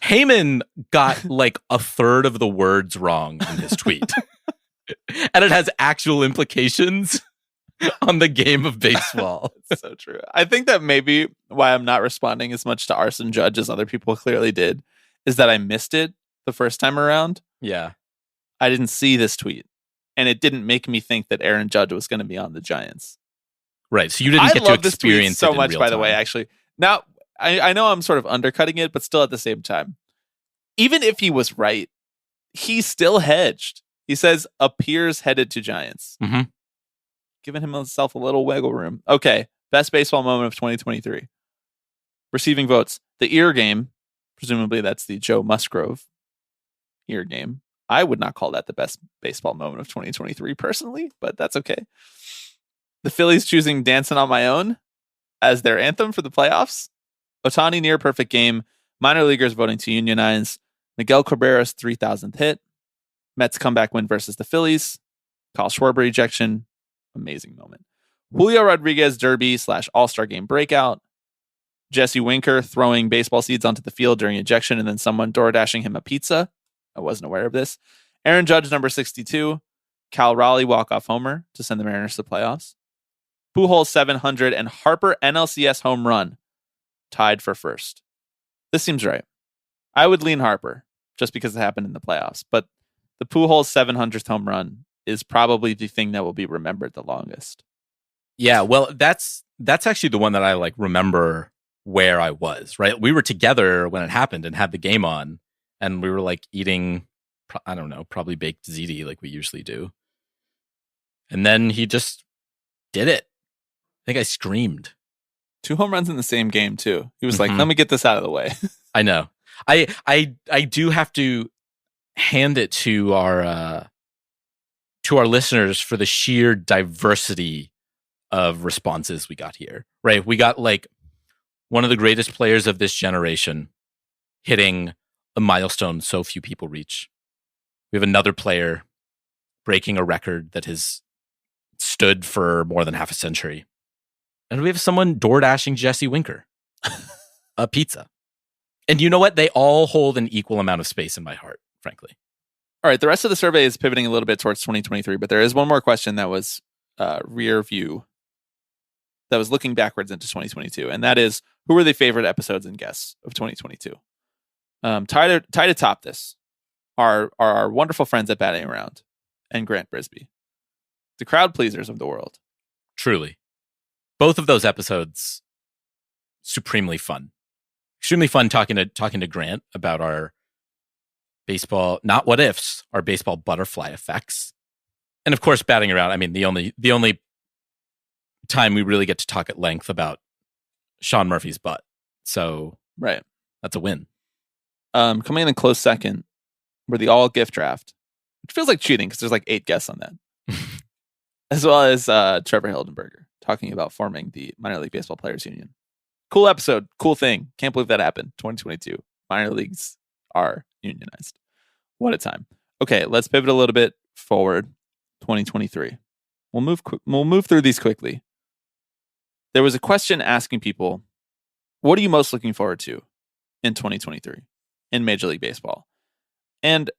Heyman got like a third of the words wrong in his tweet. And it has actual implications. on the game of baseball. It's so true. I think that maybe why I'm not responding as much to Arson Judge as other people clearly did is that I missed it the first time around. Yeah. I didn't see this tweet, and it didn't make me think that Aaron Judge was going to be on the Giants. Right. So you didn't get to experience so it in much, real by the time. way, actually. Now, I know I'm sort of undercutting it, but still at the same time, even if he was right, he still hedged. He says appears headed to Giants. Mm-hmm. Giving himself a little wiggle room. Okay. Best baseball moment of 2023. Receiving votes. The ear game. Presumably that's the Joe Musgrove ear game. I would not call that the best baseball moment of 2023 personally, but that's okay. The Phillies choosing Dancing on My Own as their anthem for the playoffs. Ohtani near perfect game. Minor leaguers voting to unionize. Miguel Cabrera's 3,000th hit. Mets comeback win versus the Phillies. Kyle Schwarber ejection. Amazing moment. Julio Rodriguez derby / all-star game breakout. Jesse Winker throwing baseball seeds onto the field during ejection and then someone door dashing him a pizza. I wasn't aware of this. Aaron Judge number 62. Cal Raleigh walk-off homer to send the Mariners to the playoffs. Pujols 700 and Harper NLCS home run tied for first. This seems right. I would lean Harper just because it happened in the playoffs, but the Pujols 700th home run is probably the thing that will be remembered the longest. Yeah, well, that's actually the one that I like remember where I was, right? We were together when it happened and had the game on, and we were like eating, I don't know, probably baked ziti like we usually do. And then he just did it. I think I screamed. 2 home runs in the same game too. He was like, let me get this out of the way. I know. I do have to hand it to our listeners for the sheer diversity of responses we got here. Right? We got like one of the greatest players of this generation hitting a milestone so few people reach. We have another player breaking a record that has stood for more than half a century. And we have someone door dashing Jesse Winker a pizza. And you know what? They all hold an equal amount of space in my heart, frankly. All right. The rest of the survey is pivoting a little bit towards 2023, but there is one more question that was rear view, that was looking backwards into 2022. And that is, who were the favorite episodes and guests of 2022? Tied to top this are our wonderful friends at Batting Around and Grant Brisbee, the crowd pleasers of the world. Truly. Both of those episodes, supremely fun. Extremely fun talking to Grant about our baseball, not what ifs, our baseball butterfly effects. And of course, Batting Around. I mean, the only time we really get to talk at length about Sean Murphy's butt. So right. That's a win. Coming in a close second were the all gift draft, which feels like cheating because there's like 8 guests on that. As well as Trevor Hildenberger talking about forming the Minor League Baseball Players Union. Cool episode. Cool thing. Can't believe that happened. 2022. Minor leagues are unionized. What a time. Okay, let's pivot a little bit forward. 2023. We'll move through these quickly. There was a question asking people, what are you most looking forward to in 2023 in Major League Baseball? And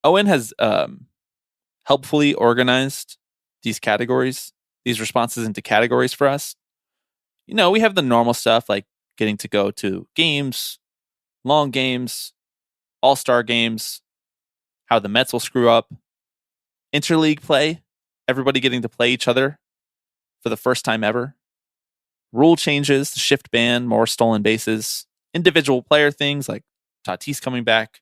Owen has helpfully organized these categories, these responses into categories for us. You know, we have the normal stuff like getting to go to games, long games, all-star games, how the Mets will screw up, interleague play, everybody getting to play each other for the first time ever, rule changes, the shift ban, more stolen bases, individual player things like Tatis coming back,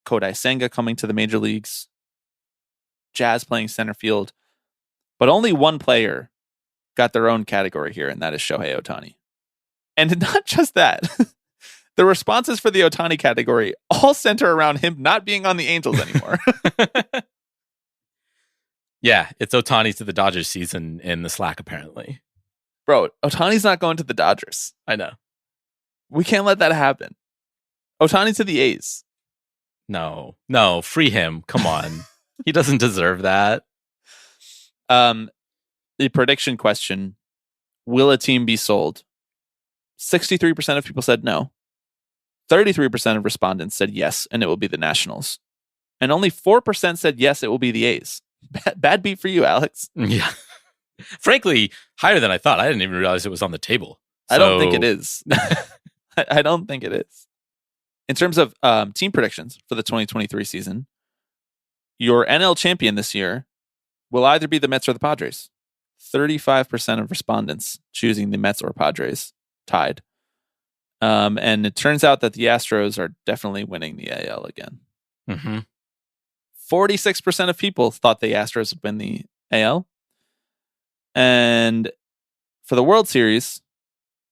Kodai Senga coming to the major leagues, Jazz playing center field. But only one player got their own category here, and that is Shohei Ohtani. And not just that. The responses for the Ohtani category all center around him not being on the Angels anymore. Yeah, it's Ohtani to the Dodgers season in the Slack, apparently. Bro, Ohtani's not going to the Dodgers. I know. We can't let that happen. Ohtani to the A's. No, free him. Come on. He doesn't deserve that. The prediction question, will a team be sold? 63% of people said no. 33% of respondents said yes, and it will be the Nationals. And only 4% said yes, it will be the A's. Bad beat for you, Alex. Yeah. Frankly, higher than I thought. I didn't even realize it was on the table. I don't think it is. I don't think it is. In terms of team predictions for the 2023 season, your NL champion this year will either be the Mets or the Padres. 35% of respondents choosing the Mets or Padres, tied. And it turns out that the Astros are definitely winning the AL again. 46% of people thought the Astros would win the AL. And for the World Series,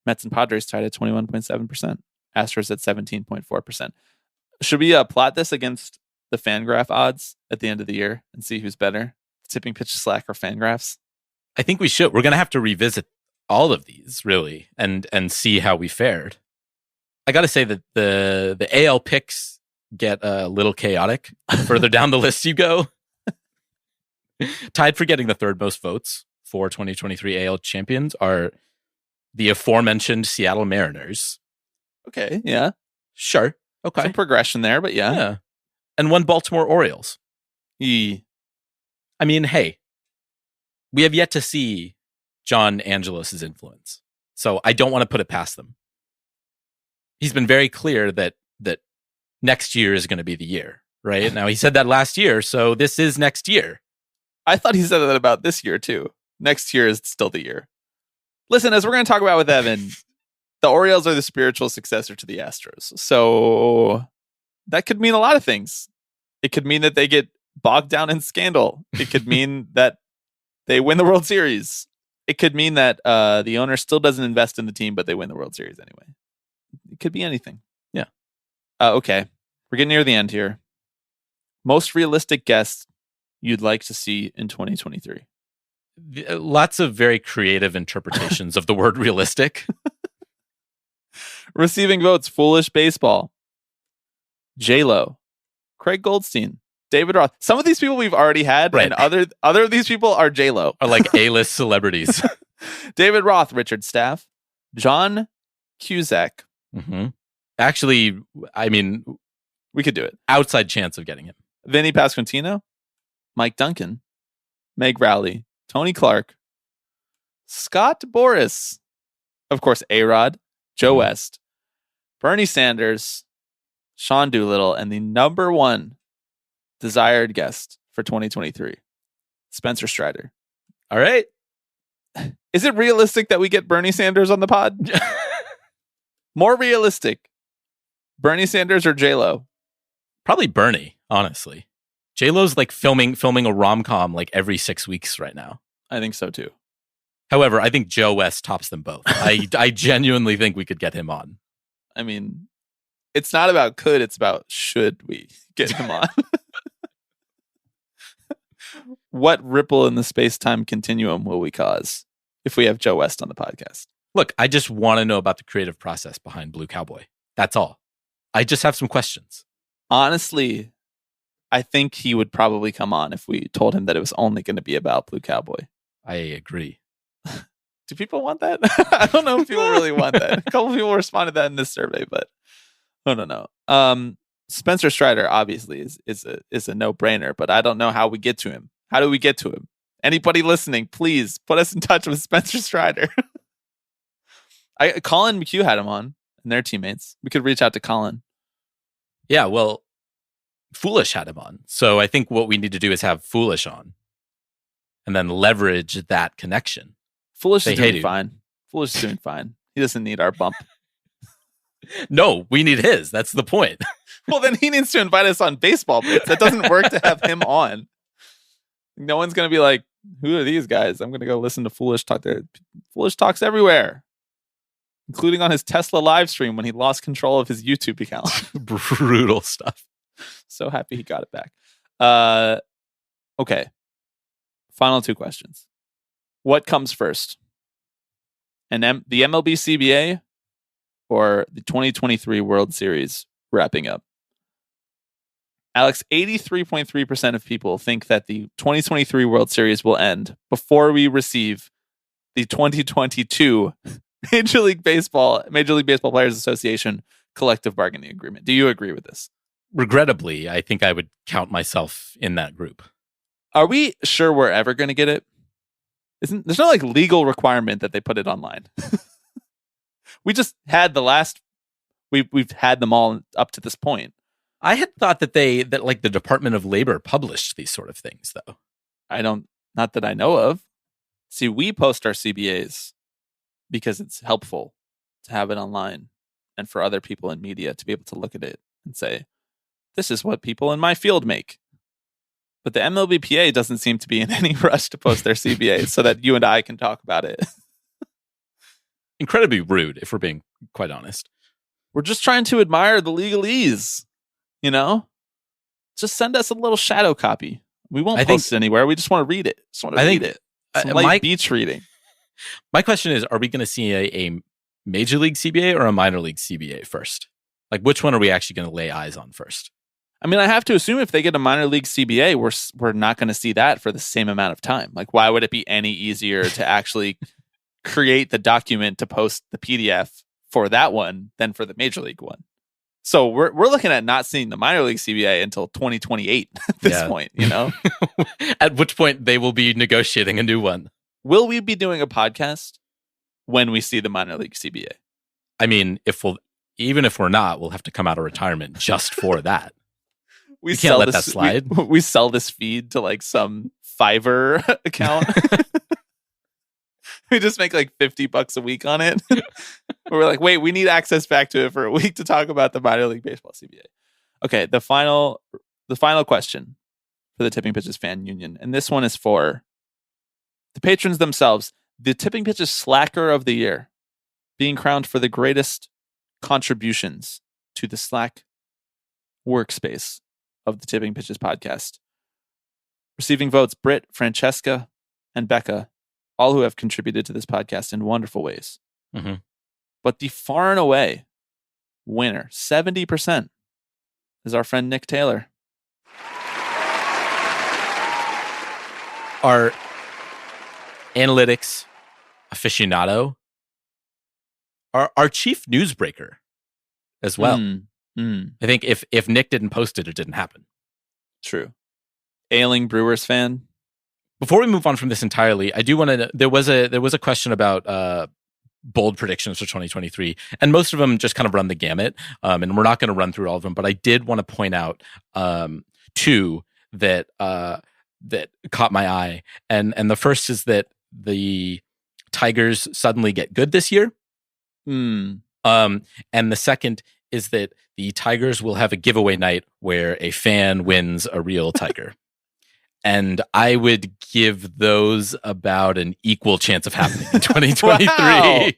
Mets and Padres tied at 21.7%. Astros at 17.4%. Should we plot this against the Fangraph odds at the end of the year and see who's better? Tipping Pitch Slack or Fangraphs? I think we should. We're going to have to revisit all of these, really, and see how we fared. I got to say that the AL picks get a little chaotic further down the list you go. Tied for getting the third most votes for 2023 AL champions are the aforementioned Seattle Mariners. Okay, yeah. Sure. Okay. Some progression there, but yeah. And one Baltimore Orioles. I mean, hey, we have yet to see John Angelos' influence. So I don't want to put it past them. He's been very clear that next year is going to be the year, right? Now, he said that last year, so this is next year. I thought he said that about this year, too. Next year is still the year. Listen, as we're going to talk about with Evan, the Orioles are the spiritual successor to the Astros. So that could mean a lot of things. It could mean that they get bogged down in scandal. It could mean that they win the World Series. It could mean that the owner still doesn't invest in the team, but they win the World Series anyway. It could be anything. Yeah. Okay. We're getting near the end here. Most realistic guess you'd like to see in 2023? Lots of very creative interpretations of the word realistic. Receiving votes, Foolish Baseball, J-Lo, Craig Goldstein, David Roth. Some of these people we've already had, right. And other of these people are J-Lo. Are like A-list celebrities. David Roth, Richard Staff, John Cusack. Actually, I mean, we could do it. Outside chance of getting him. Vinny Pasquantino, Mike Duncan, Meg Rowley, Tony Clark, Scott Boras, of course, A-Rod, Joe West, Bernie Sanders, Sean Doolittle, and the number one desired guest for 2023, Spencer Strider. All right. Is it realistic that we get Bernie Sanders on the pod? More realistic, Bernie Sanders or J-Lo? Probably Bernie, honestly. J-Lo's like filming a rom-com like every 6 weeks right now. I think so too. However, I think Joe West tops them both. I genuinely think we could get him on. I mean, it's not about could, it's about should we get him on. What ripple in the space-time continuum will we cause if we have Joe West on the podcast? Look, I just want to know about the creative process behind Blue Cowboy. That's all. I just have some questions. Honestly, I think he would probably come on if we told him that it was only going to be about Blue Cowboy. I agree. Do people want that? I don't know if people really want that. A couple of people responded to that in this survey, but I don't know. Spencer Strider obviously is a no-brainer, but I don't know how we get to him. How do we get to him? Anybody listening, please put us in touch with Spencer Strider. Colin McHugh had him on, and their teammates. We could reach out to Colin. Yeah, well, Foolish had him on. So I think what we need to do is have Foolish on and then leverage that connection. Foolish is doing fine. Foolish is doing fine. He doesn't need our bump. No, we need his. That's the point. Well, then he needs to invite us on Baseball Bits. That doesn't work to have him on. No one's going to be like, who are these guys? I'm going to go listen to Foolish talk there. Foolish talks everywhere, including on his Tesla live stream when he lost control of his YouTube account. Brutal stuff. So happy he got it back. Okay. Final two questions. What comes first? The MLB CBA or the 2023 World Series wrapping up? Alex, 83.3% of people think that the 2023 World Series will end before we receive the 2022 Major League Baseball Players Association collective bargaining agreement. Do you agree with this? Regrettably, I think I would count myself in that group. Are we sure we're ever going to get it? There's no like legal requirement that they put it online. We just had we've had them all up to this point. I had thought that like the Department of Labor published these sort of things, though. Not that I know of. See, we post our CBAs because it's helpful to have it online and for other people in media to be able to look at it and say, this is what people in my field make. But the MLBPA doesn't seem to be in any rush to post their CBAs so that you and I can talk about it. Incredibly rude, if we're being quite honest. We're just trying to admire the legalese, you know? Just send us a little shadow copy. We won't post it anywhere. We just want to read it. Some light beach reading. My question is, are we going to see a major league CBA or a minor league CBA first? Like, which one are we actually going to lay eyes on first? I mean, I have to assume if they get a minor league CBA, we're not going to see that for the same amount of time. Like, why would it be any easier to actually create the document to post the PDF for that one than for the major league one? So we're looking at not seeing the minor league CBA until 2028 at this point, you know? At which point they will be negotiating a new one. Will we be doing a podcast when we see the minor league CBA? I mean, even if we're not, we'll have to come out of retirement just for that. We can't let that slide. We sell this feed to like some Fiverr account. We just make like $50 a week on it. We're like, wait, we need access back to it for a week to talk about the minor league baseball CBA. Okay, the final question for the Tipping Pitches Fan Union, and this one is for the patrons themselves. The Tipping Pitches Slacker of the Year, being crowned for the greatest contributions to the Slack workspace of the Tipping Pitches podcast. Receiving votes, Britt, Francesca, and Becca, all who have contributed to this podcast in wonderful ways. Mm-hmm. But the far and away winner, 70%, is our friend Nick Taylor. Our analytics aficionado, our chief newsbreaker as well. I think if Nick didn't post it, it didn't happen. True. Ailing Brewers fan. Before we move on from this entirely, I do want to. There was a question about bold predictions for 2023, and most of them just kind of run the gamut. And we're not going to run through all of them, but I did want to point out two that caught my eye, and the first is that the Tigers suddenly get good this year. And the second is that the Tigers will have a giveaway night where a fan wins a real Tiger. And I would give those about an equal chance of happening in 2023. Wow.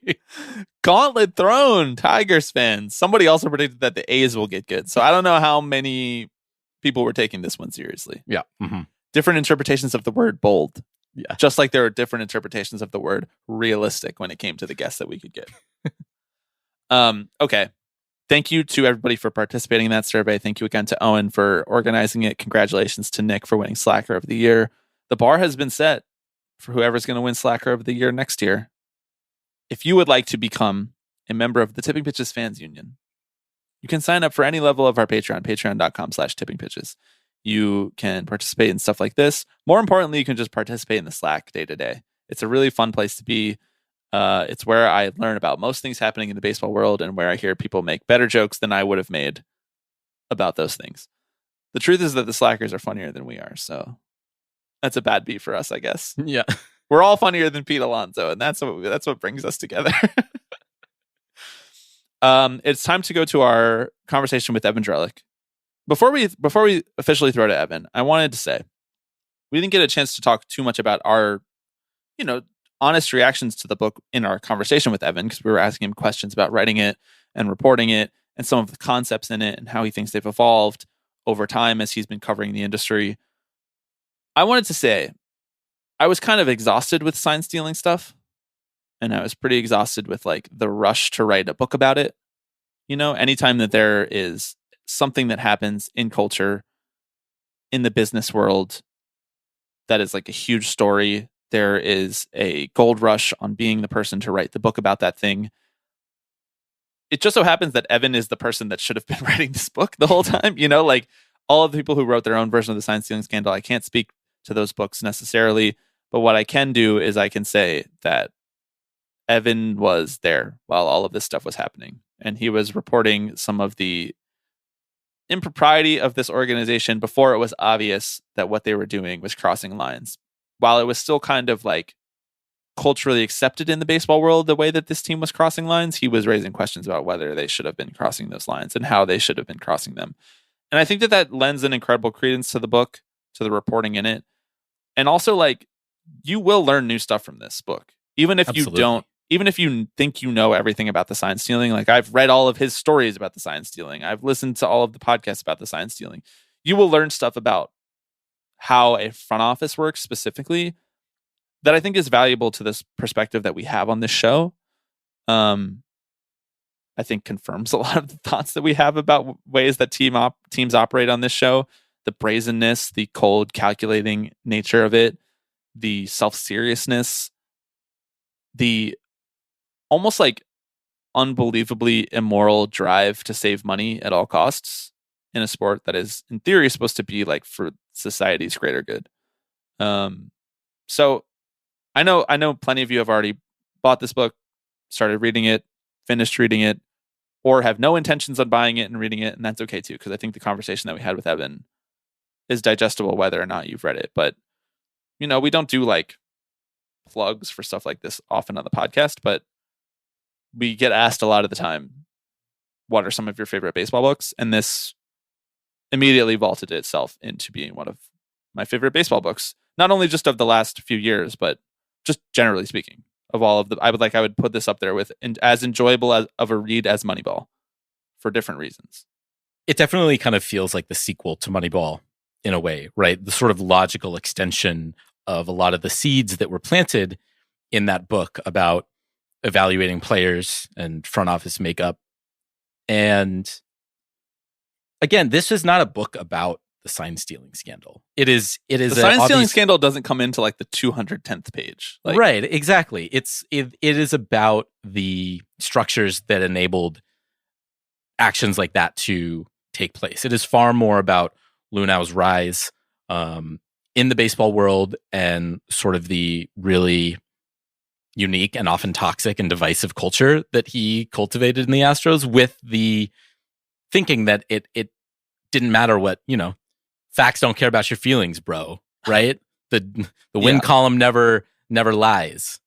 Gauntlet thrown, Tigers fans. Somebody also predicted that the A's will get good. So I don't know how many people were taking this one seriously. Yeah. Mm-hmm. Different interpretations of the word bold. Yeah. Just like there are different interpretations of the word realistic when it came to the guests that we could get. Okay. Thank you to everybody for participating in that survey. Thank you again to Owen for organizing it. Congratulations to Nick for winning Slacker of the Year. The bar has been set for whoever's going to win Slacker of the Year next year. If you would like to become a member of the Tipping Pitches Fans Union, you can sign up for any level of our Patreon, patreon.com/tippingpitches. You can participate in stuff like this. More importantly, you can just participate in the Slack day to day. It's a really fun place to be. It's where I learn about most things happening in the baseball world and where I hear people make better jokes than I would have made about those things. The truth is that the Slackers are funnier than we are, so that's a bad beat for us, I guess. Yeah. We're all funnier than Pete Alonso, and that's what brings us together. It's time to go to our conversation with Evan Drellich. Before we officially throw to Evan, I wanted to say we didn't get a chance to talk too much about our, honest reactions to the book in our conversation with Evan, because we were asking him questions about writing it and reporting it and some of the concepts in it and how he thinks they've evolved over time as he's been covering the industry. I wanted to say I was kind of exhausted with sign stealing stuff, and I was pretty exhausted with like the rush to write a book about it. Anytime that there is something that happens in culture, in the business world, that is like a huge story, there is a gold rush on being the person to write the book about that thing. It just so happens that Evan is the person that should have been writing this book the whole time. Like all of the people who wrote their own version of the sign stealing scandal, I can't speak to those books necessarily. But what I can do is I can say that Evan was there while all of this stuff was happening, and he was reporting some of the impropriety of this organization before it was obvious that what they were doing was crossing lines. While it was still kind of like culturally accepted in the baseball world the way that this team was crossing lines, he was raising questions about whether they should have been crossing those lines and how they should have been crossing them. And I think that lends an incredible credence to the book, to the reporting in it. And also, like, you will learn new stuff from this book. Even if Absolutely. you don't, even if you think you know everything about the sign stealing, like I've read all of his stories about the sign stealing. I've listened to all of the podcasts about the sign stealing. You will learn stuff about how a front office works specifically that I think is valuable to this perspective that we have on this show. I think confirms a lot of the thoughts that we have about ways that teams operate on this show. The brazenness, the cold, calculating nature of it, the self-seriousness, the almost like unbelievably immoral drive to save money at all costs in a sport that is, in theory, supposed to be like for society's greater good. So I know plenty of you have already bought this book, started reading it, finished reading it, or have no intentions on buying it and reading it, and that's okay too, because I think the conversation that we had with Evan is digestible whether or not you've read it. But, you know, we don't do like plugs for stuff like this often on the podcast, but we get asked a lot of the time, what are some of your favorite baseball books? And this immediately vaulted itself into being one of my favorite baseball books, not only just of the last few years, but just generally speaking of all of the, I would put this up there with as enjoyable of a read as Moneyball for different reasons. It definitely kind of feels like the sequel to Moneyball in a way, right? The sort of logical extension of a lot of the seeds that were planted in that book about evaluating players and front office makeup. And again, this is not a book about the sign stealing scandal. It is the sign stealing scandal doesn't come into like the 210th page. Like, right, exactly. It is about the structures that enabled actions like that to take place. It is far more about Lunau's rise in the baseball world and sort of the really unique and often toxic and divisive culture that he cultivated in the Astros, with the thinking that it didn't matter what, you know, facts don't care about your feelings, bro, right? The win column never lies.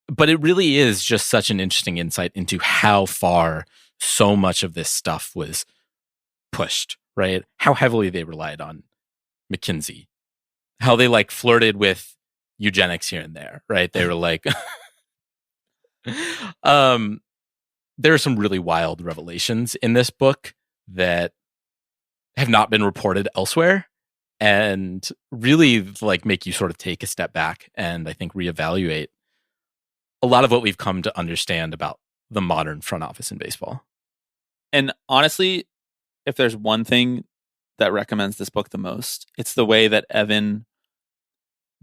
But it really is just such an interesting insight into how far so much of this stuff was pushed, right? How heavily they relied on McKinsey, how they like flirted with eugenics here and there, right? They were like, there are some really wild revelations in this book that have not been reported elsewhere, and really like make you sort of take a step back and I think reevaluate a lot of what we've come to understand about the modern front office in baseball. And honestly, if there's one thing that recommends this book the most, it's the way that Evan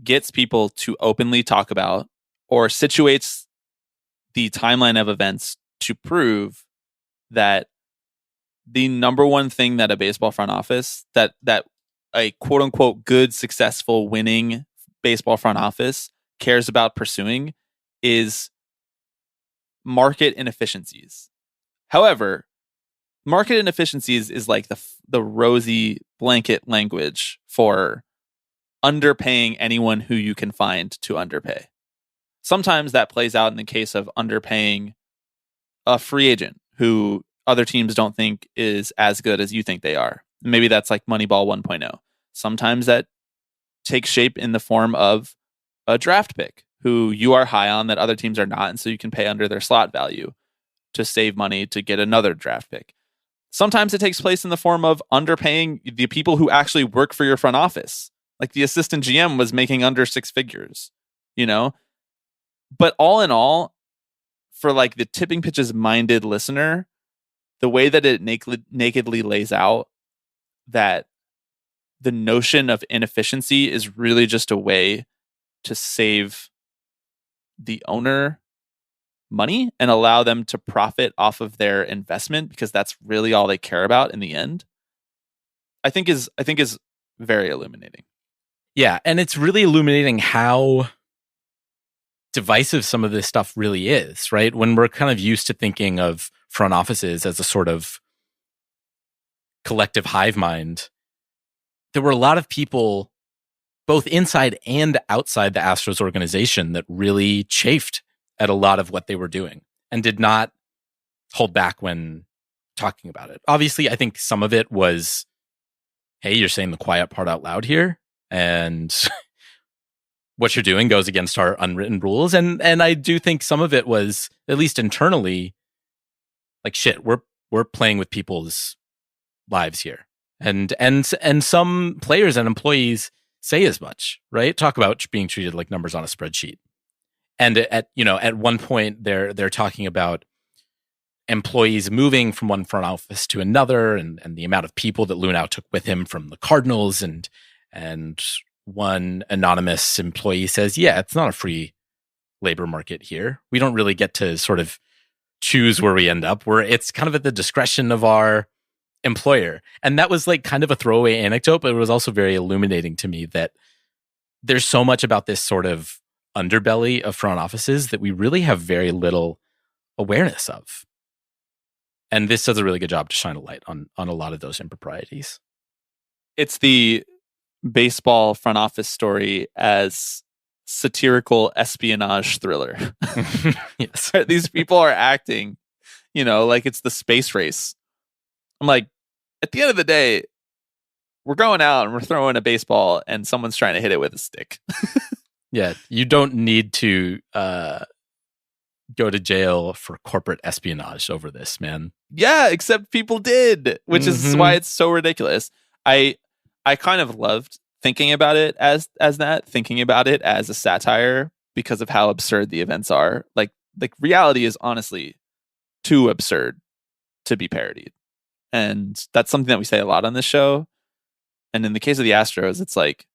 gets people to openly talk about or situates the timeline of events to prove that the number one thing that a baseball front office, that a quote unquote good, successful, winning baseball front office cares about pursuing is market inefficiencies. However, market inefficiencies is like the rosy blanket language for underpaying anyone who you can find to underpay. Sometimes that plays out in the case of underpaying a free agent who other teams don't think is as good as you think they are. Maybe that's like Moneyball 1.0. Sometimes that takes shape in the form of a draft pick who you are high on that other teams are not, and so you can pay under their slot value to save money to get another draft pick. Sometimes it takes place in the form of underpaying the people who actually work for your front office. Like the assistant GM was making under six figures, you know? But all in all, for like the tipping pitches minded listener, the way that it nakedly lays out that the notion of inefficiency is really just a way to save the owner money and allow them to profit off of their investment, because that's really all they care about in the end, I think is very illuminating. Yeah, and it's really illuminating how divisive some of this stuff really is, right? When we're kind of used to thinking of front offices as a sort of collective hive mind, there were a lot of people both inside and outside the Astros organization that really chafed at a lot of what they were doing and did not hold back when talking about it. Obviously, I think some of it was, hey, you're saying the quiet part out loud here, and what you're doing goes against our unwritten rules. And I do think some of it was, at least internally, like, shit, we're playing with people's lives here. And some players and employees say as much, right? Talk about being treated like numbers on a spreadsheet. And at one point they're talking about employees moving from one front office to another, and the amount of people that Luhnow took with him from the Cardinals, and one anonymous employee says, yeah, it's not a free labor market here. We don't really get to sort of choose where we end up. It's kind of at the discretion of our employer. And that was like kind of a throwaway anecdote, but it was also very illuminating to me that there's so much about this sort of underbelly of front offices that we really have very little awareness of. And this does a really good job to shine a light on a lot of those improprieties. It's the baseball front office story as satirical espionage thriller. Yes. These people are acting, like it's the space race. I'm like, at the end of the day, we're going out and we're throwing a baseball and someone's trying to hit it with a stick. Yeah, you don't need to go to jail for corporate espionage over this, man. Yeah, except people did, which is why it's so ridiculous. I kind of loved thinking about it as that, thinking about it as a satire because of how absurd the events are. Like reality is honestly too absurd to be parodied. And that's something that we say a lot on this show. And in the case of the Astros, it's like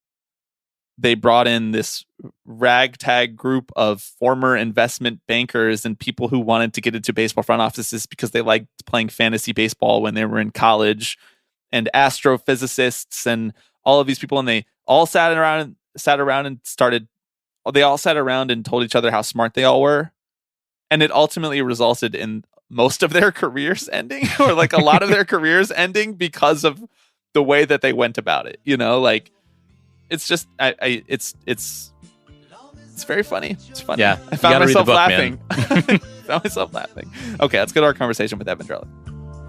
they brought in this ragtag group of former investment bankers and people who wanted to get into baseball front offices because they liked playing fantasy baseball when they were in college, and astrophysicists and all of these people. And they all sat around and told each other how smart they all were. And it ultimately resulted in most of their careers ending, or like a lot of their careers ending because of the way that they went about it. It's just, it's very funny. It's funny. Yeah, I found myself laughing. Man. Found myself laughing. Okay, let's go to our conversation with Evan Drellich.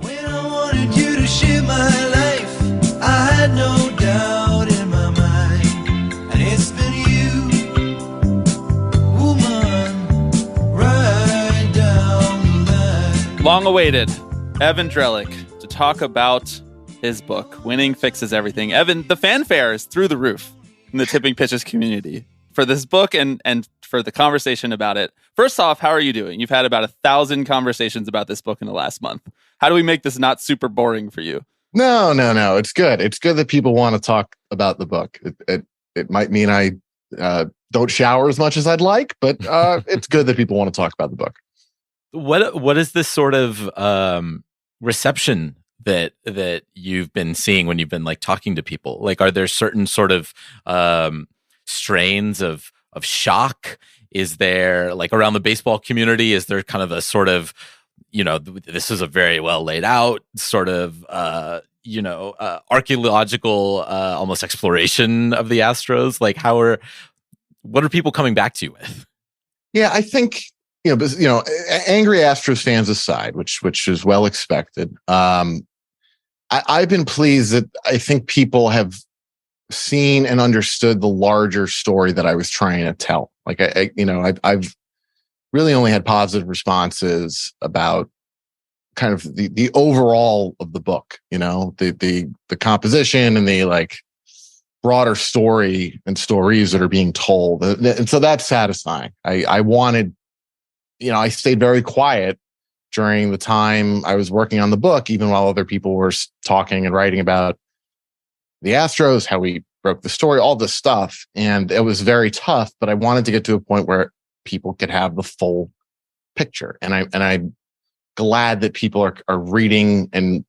When I wanted you to share my life, I had no doubt in my mind, and it's been you, woman, right down the line. Long awaited, Evan Drellich to talk about his book, Winning Fixes Everything. Evan, the fanfare is through the roof in the Tipping Pitches community for this book and for the conversation about it. First off, how are you doing? You've had about 1,000 conversations about this book in the last month. How do we make this not super boring for you? No. It's good. It's good that people want to talk about the book. It might mean I don't shower as much as I'd like, but it's good that people want to talk about the book. What is this sort of reception that you've been seeing when you've been like talking to people? Like, are there certain sort of strains of shock? Is there, like, around the baseball community, is there kind of a sort of, this is a very well laid out sort of archaeological almost exploration of the Astros? Like, what are people coming back to you with? Yeah, I think angry Astros fans aside, which is well expected. I've been pleased that I think people have seen and understood the larger story that I was trying to tell. Like I've really only had positive responses about kind of the overall of the book, the composition and the like broader story and stories that are being told. And so that's satisfying. I wanted, I stayed very quiet during the time I was working on the book, even while other people were talking and writing about the Astros, how we broke the story, all this stuff. And it was very tough, but I wanted to get to a point where people could have the full picture. And I'm glad that people are reading, and,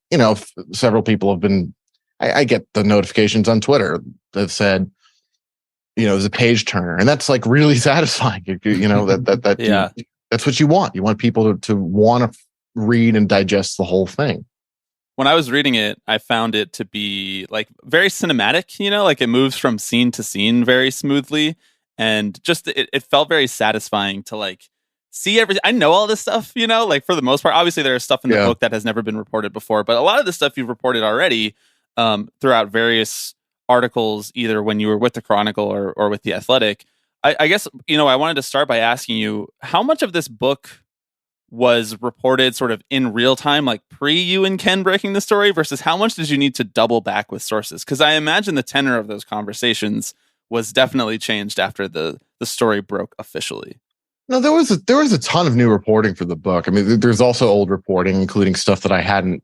several people have been, I get the notifications on Twitter that said, it was a page turner, and that's like really satisfying. That's what you want. You want people to want to read and digest the whole thing. When I was reading it, I found it to be like very cinematic, like it moves from scene to scene very smoothly. And just it felt very satisfying to like see everything. I know all this stuff, like for the most part. Obviously, there is stuff in the book that has never been reported before, but a lot of the stuff you've reported already throughout various articles, either when you were with the Chronicle or with the Athletic. I guess, I wanted to start by asking you, how much of this book was reported sort of in real time, like pre you and Ken breaking the story, versus how much did you need to double back with sources? Because I imagine the tenor of those conversations was definitely changed after the story broke officially. No, there was a ton of new reporting for the book. I mean, there's also old reporting, including stuff that I hadn't,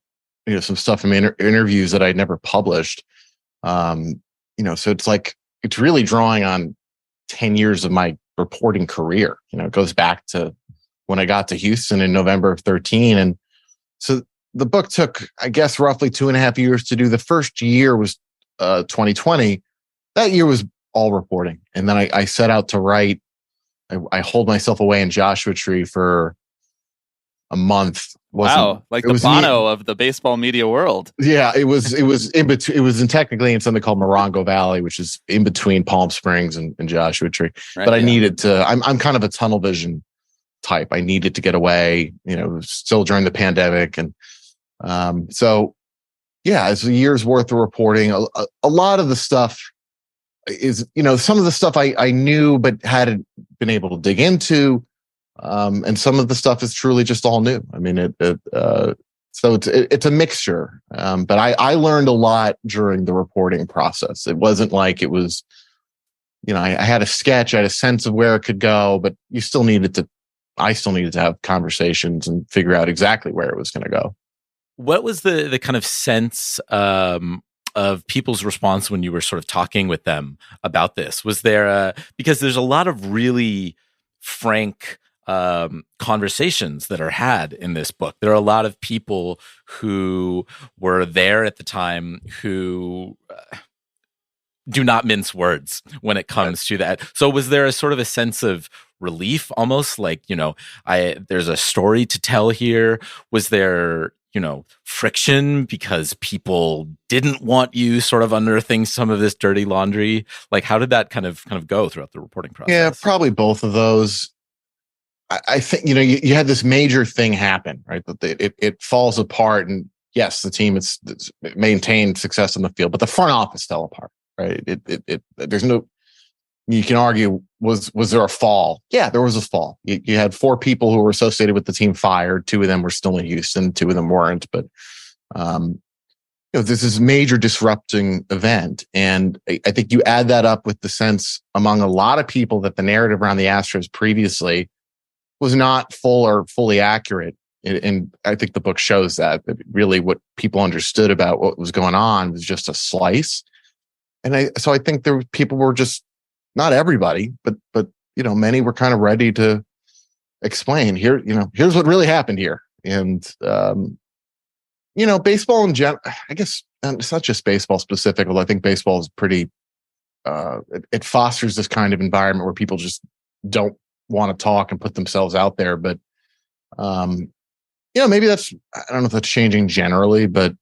some stuff from interviews that I'd never published. So it's really drawing on 10 years of my reporting career. It goes back to when I got to Houston in November of 2013. And so the book took, I guess, roughly 2.5 years to do. The first year was 2020. That year was all reporting. And then I set out to write. I holed myself away in Joshua Tree for a month. Wow, like the Bono of the baseball media world. Yeah, it was in between. It was technically in something called Morongo Valley, which is in between Palm Springs and Joshua Tree. Right, but I needed to. I'm kind of a tunnel vision type. I needed to get away. It was still during the pandemic, and it's a year's worth of reporting. A lot of the stuff is, some of the stuff I knew but hadn't been able to dig into. And some of the stuff is truly just all new. I mean, so it's a mixture. But I learned a lot during the reporting process. It wasn't like it was, I had a sketch, I had a sense of where it could go, but I still needed to have conversations and figure out exactly where it was going to go. What was the kind of sense of people's response when you were sort of talking with them about this? Was there because there's a lot of really frank conversations that are had in this book. There are a lot of people who were there at the time who do not mince words when it comes to that. So was there a sort of a sense of relief, almost like, there's a story to tell here? Was there, friction because people didn't want you sort of unearthing some of this dirty laundry? Like, how did that kind of go throughout the reporting process? Yeah, probably both of those. I think, you had this major thing happen, right? That it falls apart, and yes, the team it's maintained success on the field, but the front office fell apart, right? There's no, you can argue, was there a fall? Yeah, there was a fall. You had 4 people who were associated with the team fired. 2 of them were still in Houston. 2 of them weren't, but this is a major disrupting event. And I think you add that up with the sense among a lot of people that the narrative around the Astros previously was not fully accurate. And I think the book shows that really what people understood about what was going on was just a slice. And so I think people were just, not everybody, but many were kind of ready to explain here, here's what really happened here. And, baseball in general, I guess it's not just baseball specific, although I think baseball is pretty, it fosters this kind of environment where people just don't want to talk and put themselves out there. But, maybe I don't know if that's changing generally, but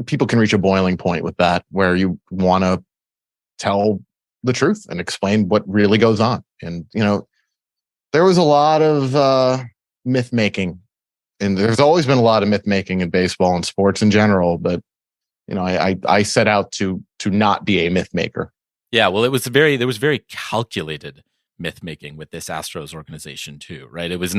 people can reach a boiling point with that where you want to tell the truth and explain what really goes on. And, there was a lot of myth making, and there's always been a lot of myth making in baseball and sports in general. But, I set out to not be a myth maker. Yeah. Well, there was very calculated myth making with this Astros organization too, right? It was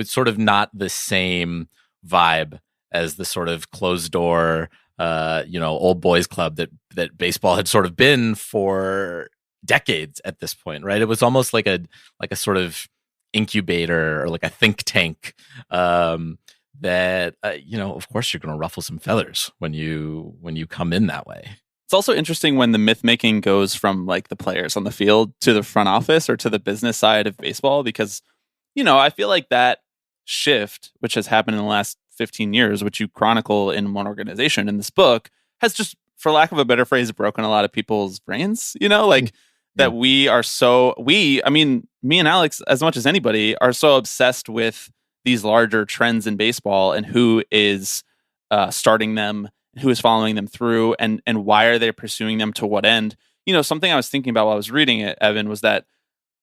sort of not the same vibe as the sort of closed door, old boys club that baseball had sort of been for decades at this point, right? It was almost like a sort of incubator or like a think tank that of course you're going to ruffle some feathers when you come in that way. It's also interesting when the myth making goes from like the players on the field to the front office or to the business side of baseball, because, I feel like that shift, which has happened in the last 15 years, which you chronicle in one organization in this book, has just, for lack of a better phrase, broken a lot of people's brains, that me and Alex, as much as anybody, are so obsessed with these larger trends in baseball and who is starting them, who is following them through, and why are they pursuing them, to what end. Something I was thinking about while I was reading it, Evan, was that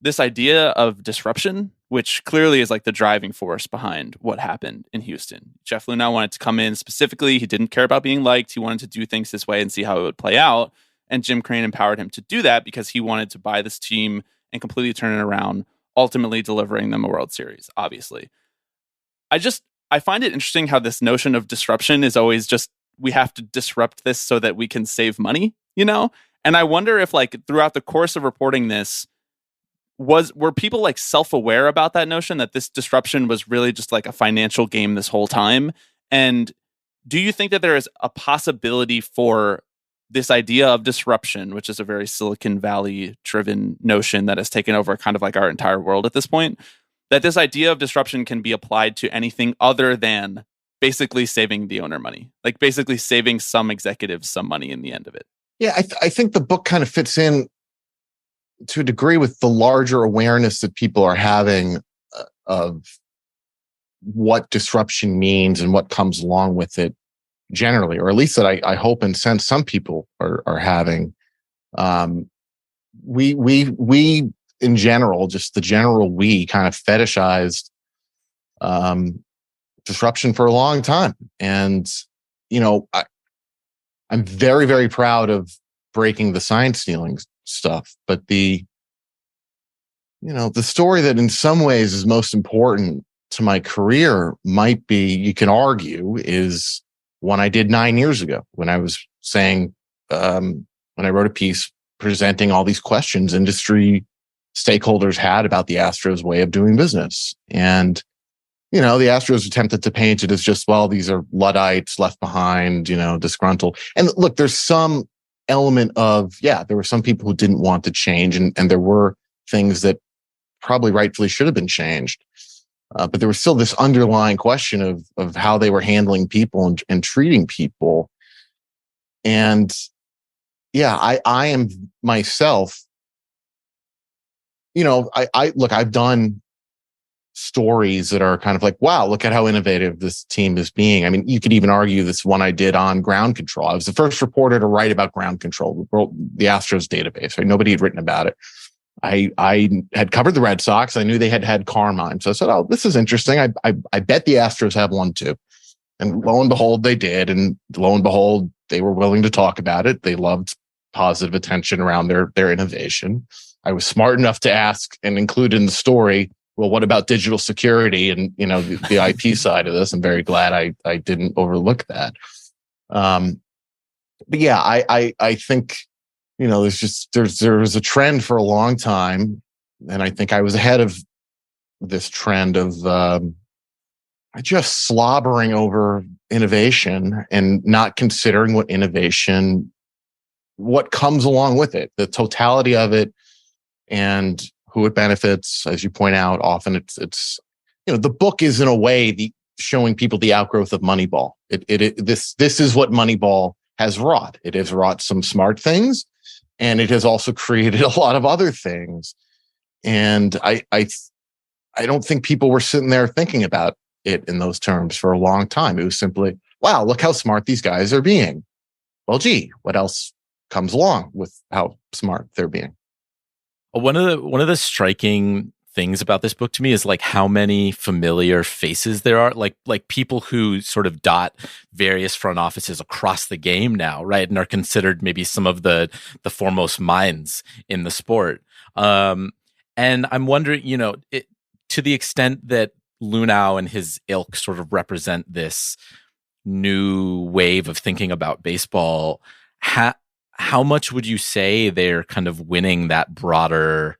this idea of disruption, which clearly is like the driving force behind what happened in Houston. Jeff Lunau wanted to come in specifically. He didn't care about being liked. He wanted to do things this way and see how it would play out. And Jim Crane empowered him to do that because he wanted to buy this team and completely turn it around, ultimately delivering them a World Series, obviously. I find it interesting how this notion of disruption is always just, we have to disrupt this so that we can save money, And I wonder if, like, throughout the course of reporting this, were people like self-aware about that notion that this disruption was really just like a financial game this whole time? And do you think that there is a possibility for this idea of disruption, which is a very Silicon Valley driven notion that has taken over kind of like our entire world at this point, that this idea of disruption can be applied to anything other than basically saving the owner money, like basically saving some executives some money in the end of it? Yeah, I think the book kind of fits in to a degree with the larger awareness that people are having of what disruption means and what comes along with it generally, or at least that I hope and sense some people are having. We in general, just the general we kind of fetishized disruption for a long time. And, I'm very, very proud of breaking the sign stealing stuff, but the story that in some ways is most important to my career might be, you can argue, is one I did 9 years ago when I was saying, when I wrote a piece presenting all these questions industry stakeholders had about the Astros way of doing business. And, the Astros attempted to paint it as just, well, these are Luddites left behind, disgruntled. And look, there's some element of, there were some people who didn't want to change, and there were things that probably rightfully should have been changed. But there was still this underlying question of how they were handling people and treating people. And I am myself, I've done stories that are kind of like, wow, look at how innovative this team is being. I mean, you could even argue this one I did on ground control. I was the first reporter to write about ground control, the Astros database, right? Nobody had written about it. I had covered the Red Sox. I knew they had Carmine. So I said, oh, this is interesting. I bet the Astros have one too. And lo and behold, they did. And lo and behold, they were willing to talk about it. They loved positive attention around their innovation. I was smart enough to ask and include in the story, well, what about digital security and, the IP side of this? I'm very glad I didn't overlook that. But yeah, I think, there was a trend for a long time. And I think I was ahead of this trend of just slobbering over innovation and not considering what comes along with it, the totality of it, and who it benefits. As you point out, often it's the book is in a way showing people the outgrowth of Moneyball. This is what Moneyball has wrought. It has wrought some smart things, and it has also created a lot of other things. And I don't think people were sitting there thinking about it in those terms for a long time. It was simply, wow, look how smart these guys are being. Well, gee, what else comes along with how smart they're being? One of the striking things about this book to me is like how many familiar faces there are, like people who sort of dot various front offices across the game now, right? And are considered maybe some of the foremost minds in the sport. And I'm wondering, to the extent that Lunau and his ilk sort of represent this new wave of thinking about baseball, how much would you say they're kind of winning that broader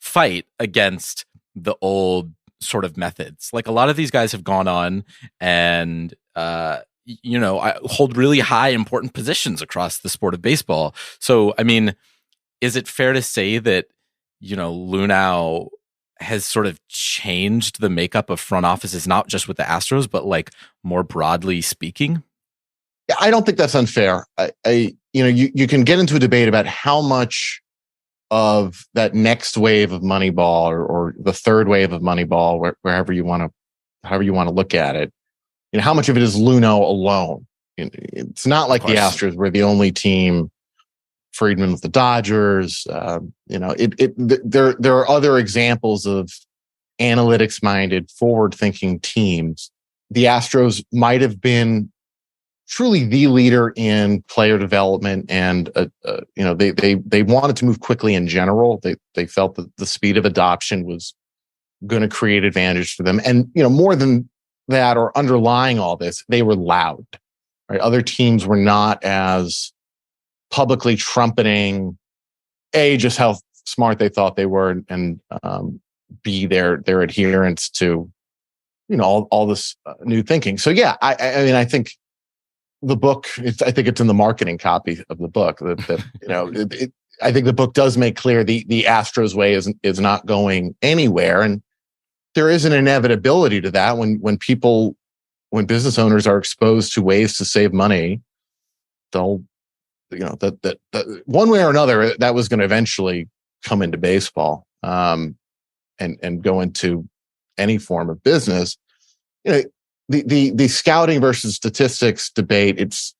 fight against the old sort of methods? Like, a lot of these guys have gone on and, hold really high important positions across the sport of baseball. So, I mean, is it fair to say that, Lunau has sort of changed the makeup of front offices, not just with the Astros, but like more broadly speaking? I don't think that's unfair. You can get into a debate about how much of that next wave of Moneyball or the third wave of Moneyball, however you want to look at it, how much of it is Luhnow alone? It's not like the Astros were the only team. Friedman with the Dodgers, there are other examples of analytics-minded, forward-thinking teams. The Astros might have been truly the leader in player development, and they wanted to move quickly in general. They felt that the speed of adoption was going to create advantage for them, and more than that, or underlying all this, they were loud. Right, other teams were not as publicly trumpeting just how smart they thought they were, and B, their adherence to all this new thinking. So yeah, I mean, I think the book. I think it's in the marketing copy of the book that I think the book does make clear the Astros way is not going anywhere, and there is an inevitability to that when business owners are exposed to ways to save money, they'll that one way or another that was going to eventually come into baseball and go into any form of business. The scouting versus statistics debate, it's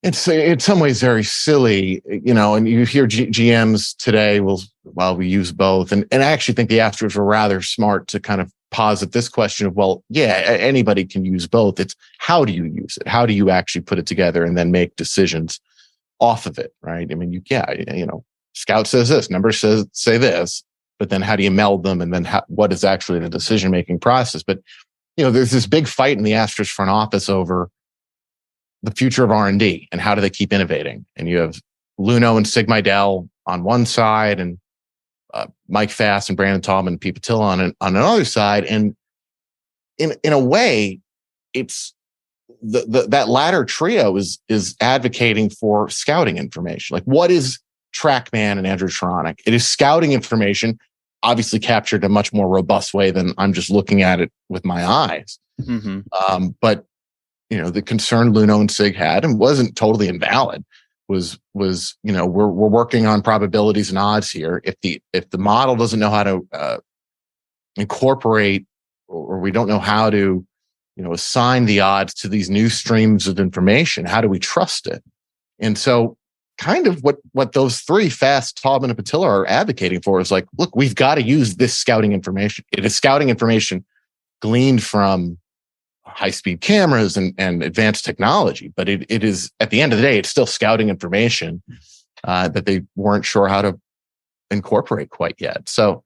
in some ways very silly, and you hear GMs today we use both. And I actually think the Astros were rather smart to kind of posit this question of, well, yeah, anybody can use both. It's how do you use it? How do you actually put it together and then make decisions off of it, right? I mean, Scout says this, numbers say this, but then how do you meld them? And then what is actually the decision-making process? But, there's this big fight in the Astros front office over the future of R&D and how do they keep innovating? And you have Luhnow and Sig Mejdal on one side, and Mike Fass and Brandon Taubman and Pete Patil on another side. And in a way, it's that latter trio is advocating for scouting information. Like, what is TrackMan and Andrew Tronic? It is scouting information, obviously captured in a much more robust way than I'm just looking at it with my eyes. Mm-hmm. But the concern Luhnow and Sig had, and wasn't totally invalid, was we're working on probabilities and odds here. If the model doesn't know how to incorporate, or we don't know how to assign the odds to these new streams of information, how do we trust it? And so kind of what those three, Fast, Taubman, and Patil, are advocating for is like, look, we've got to use this scouting information. It is scouting information gleaned from high-speed cameras and advanced technology, but it is, at the end of the day, it's still scouting information that they weren't sure how to incorporate quite yet. So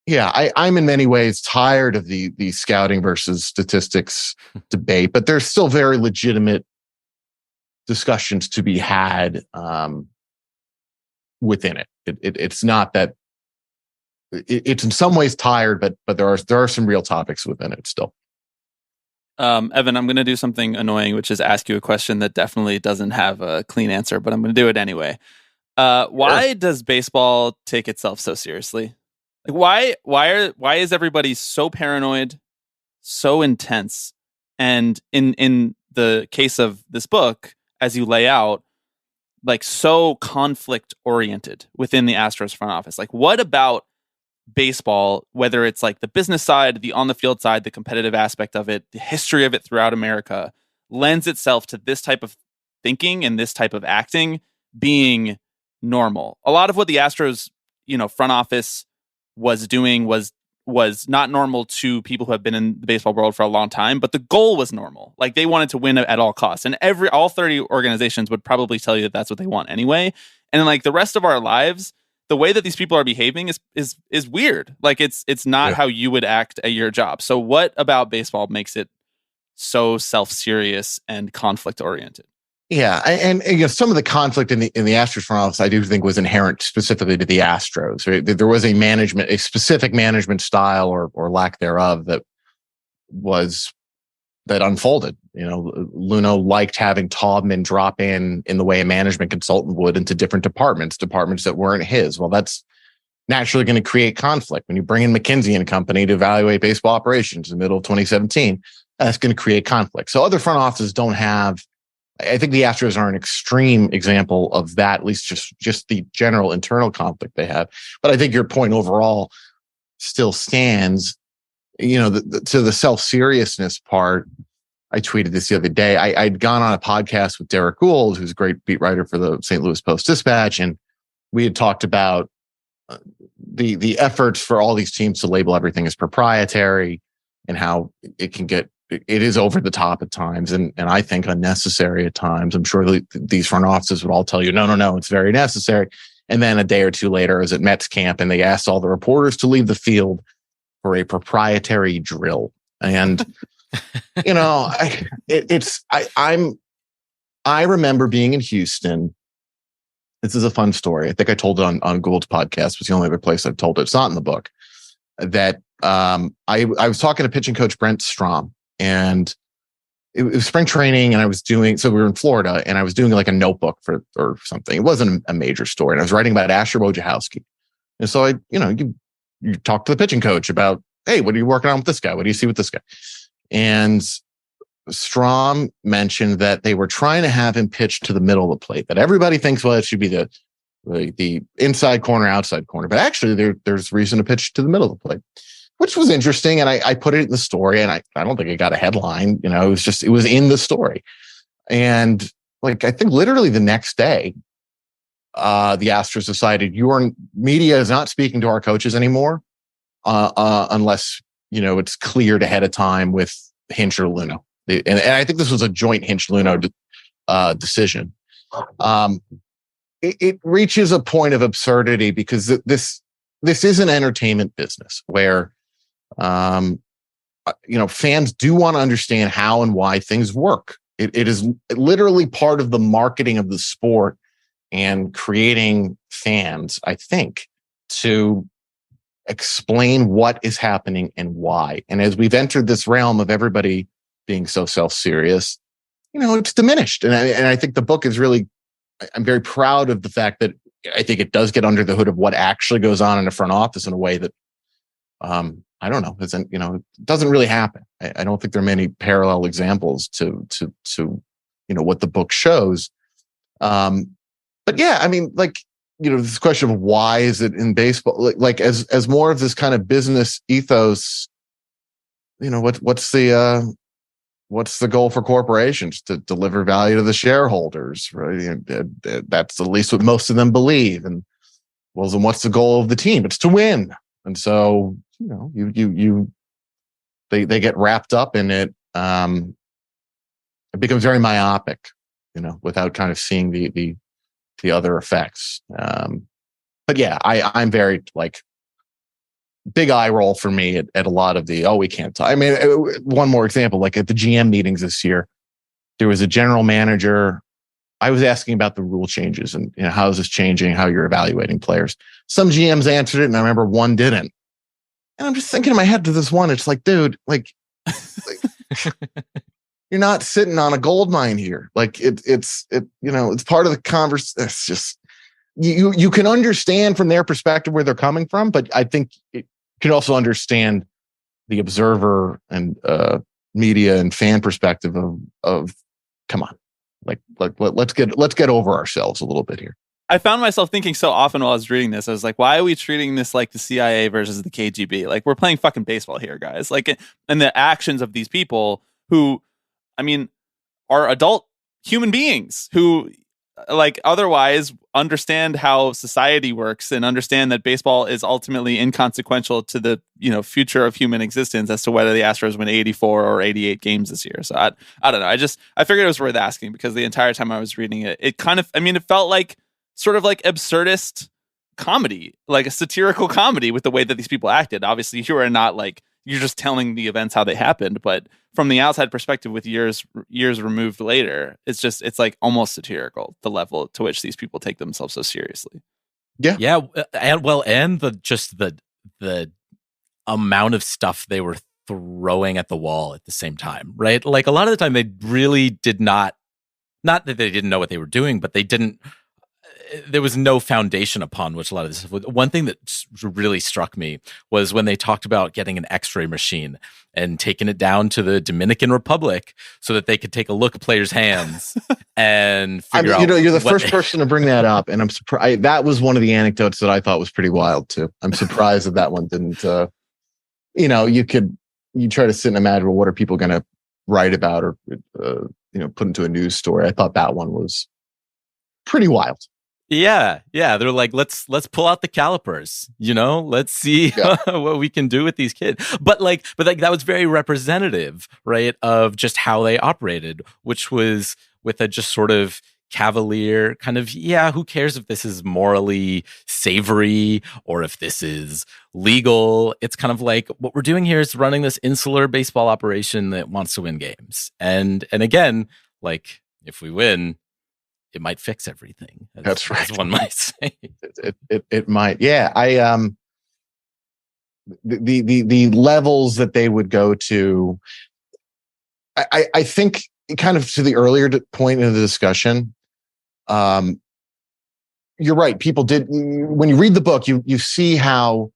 yeah, I'm in many ways tired of the scouting versus statistics debate, but there's still very legitimate discussions to be had within it. It's not that it's in some ways tired, but there are some real topics within it still. Evan, I'm going to do something annoying, which is ask you a question that definitely doesn't have a clean answer, but I'm going to do it anyway. Why does baseball take itself so seriously? Like, why is everybody so paranoid, so intense? And in the case of this book, as you lay out, like, so conflict oriented within the Astros front office. Like, what about baseball, whether it's like the business side, the on the field side, the competitive aspect of it, the history of it throughout America, lends itself to this type of thinking and this type of acting being normal? A lot of what the Astros, front office was doing was not normal to people who have been in the baseball world for a long time, but the goal was normal. Like, they wanted to win at all costs, and all 30 organizations would probably tell you that that's what they want anyway. And like the rest of our lives, the way that these people are behaving is weird. Like, it's not how you would act at your job. So what about baseball makes it so self-serious and conflict oriented? Yeah, and some of the conflict in the Astros front office, I do think, was inherent specifically to the Astros. Right? There was a specific management style or lack thereof that unfolded. Luhnow liked having Taubman drop in the way a management consultant would into different departments that weren't his. Well, that's naturally going to create conflict when you bring in McKinsey and Company to evaluate baseball operations in the middle of 2017. That's going to create conflict. So other front offices don't have I think the Astros are an extreme example of that, at least just the general internal conflict they have. But I think your point overall still stands. To the self-seriousness part, I tweeted this the other day. I'd gone on a podcast with Derek Gould, who's a great beat writer for the St. Louis Post-Dispatch, and we had talked about the efforts for all these teams to label everything as proprietary and how it is over the top at times and I think unnecessary at times. I'm sure these front offices would all tell you, no, it's very necessary. And then a day or two later, I was at Mets camp and they asked all the reporters to leave the field for a proprietary drill. And, I remember being in Houston. This is a fun story. I think I told it on Gould's podcast. It was the only other place I've told it. It's not in the book. That I was talking to pitching coach Brent Strom, and it was spring training, and so we were in Florida, and I was doing like a notebook or something. It wasn't a major story, and I was writing about Asher Wojciechowski. And so you talk to the pitching coach about, hey, what are you working on with this guy? What do you see with this guy? And Strom mentioned that they were trying to have him pitch to the middle of the plate, that everybody thinks, well, it should be the inside corner, outside corner. But actually there's reason to pitch to the middle of the plate, which was interesting. And I put it in the story, and I don't think it got a headline. It was in the story. And I think literally the next day, the Astros decided your media is not speaking to our coaches anymore unless, it's cleared ahead of time with Hinch or Luno. And I think this was a joint Hinch-Luno decision. It reaches a point of absurdity because this is an entertainment business where, fans do want to understand how and why things work. It is literally part of the marketing of the sport and creating fans, I think, to explain what is happening and why. And as we've entered this realm of everybody being so self-serious, it's diminished. And I think the book is really, I'm very proud of the fact that I think it does get under the hood of what actually goes on in the front office in a way that, I don't know, it doesn't really happen. I don't think there are many parallel examples to what the book shows. But yeah, this question of why is it in baseball, as more of this kind of business ethos, what's the goal for corporations? To deliver value to the shareholders, right? That's at least what most of them believe. And well, then what's the goal of the team? It's to win. And so, they get wrapped up in it. It becomes very myopic, without kind of seeing the other effects. But yeah, I'm very big eye roll for me at a lot of we can't talk. One more example, at the GM meetings this year, there was a general manager. I was asking about the rule changes and how is this changing, how you're evaluating players. Some GMs answered it, and I remember one didn't. And I'm just thinking in my head to this one, it's dude, you're not sitting on a gold mine here. It's part of the conversation. It's just, you can understand from their perspective where they're coming from, but I think you can also understand the observer and media and fan perspective of come on, let's get over ourselves a little bit here. I found myself thinking so often while I was reading this, I was like, why are we treating this like the CIA versus the KGB? We're playing fucking baseball here, guys. And the actions of these people who, are adult human beings who otherwise understand how society works and understand that baseball is ultimately inconsequential to the, future of human existence as to whether the Astros win 84 or 88 games this year. So I don't know. I figured it was worth asking because the entire time I was reading it, it kind of, it felt like sort of absurdist comedy, a satirical comedy with the way that these people acted. Obviously you are not you're just telling the events how they happened, but from the outside perspective with years removed later, it's almost satirical, the level to which these people take themselves so seriously. Yeah. And the amount of stuff they were throwing at the wall at the same time, right? A lot of the time they really did not that they didn't know what they were doing, but they didn't, there was no foundation upon which a lot of this. One thing that really struck me was when they talked about getting an X-ray machine and taking it down to the Dominican Republic so that they could take a look at players' hands and figure out. You're the first person to bring that up, and I'm surprised. That was one of the anecdotes that I thought was pretty wild too. I'm surprised that one didn't. You try to sit and imagine, well, what are people going to write about or put into a news story? I thought that one was pretty wild. Yeah. They're like, let's pull out the calipers, let's see what we can do with these kids. But that was very representative, right, of just how they operated, which was with a just sort of cavalier kind of, who cares if this is morally savory or if this is legal? It's kind of like, what we're doing here is running this insular baseball operation that wants to win games. And again, like, if we win, it might fix everything. That's right. As one might say. It might. Yeah. The levels that they would go to, I think kind of to the earlier point in the discussion, you're right. People did, when you read the book, you see how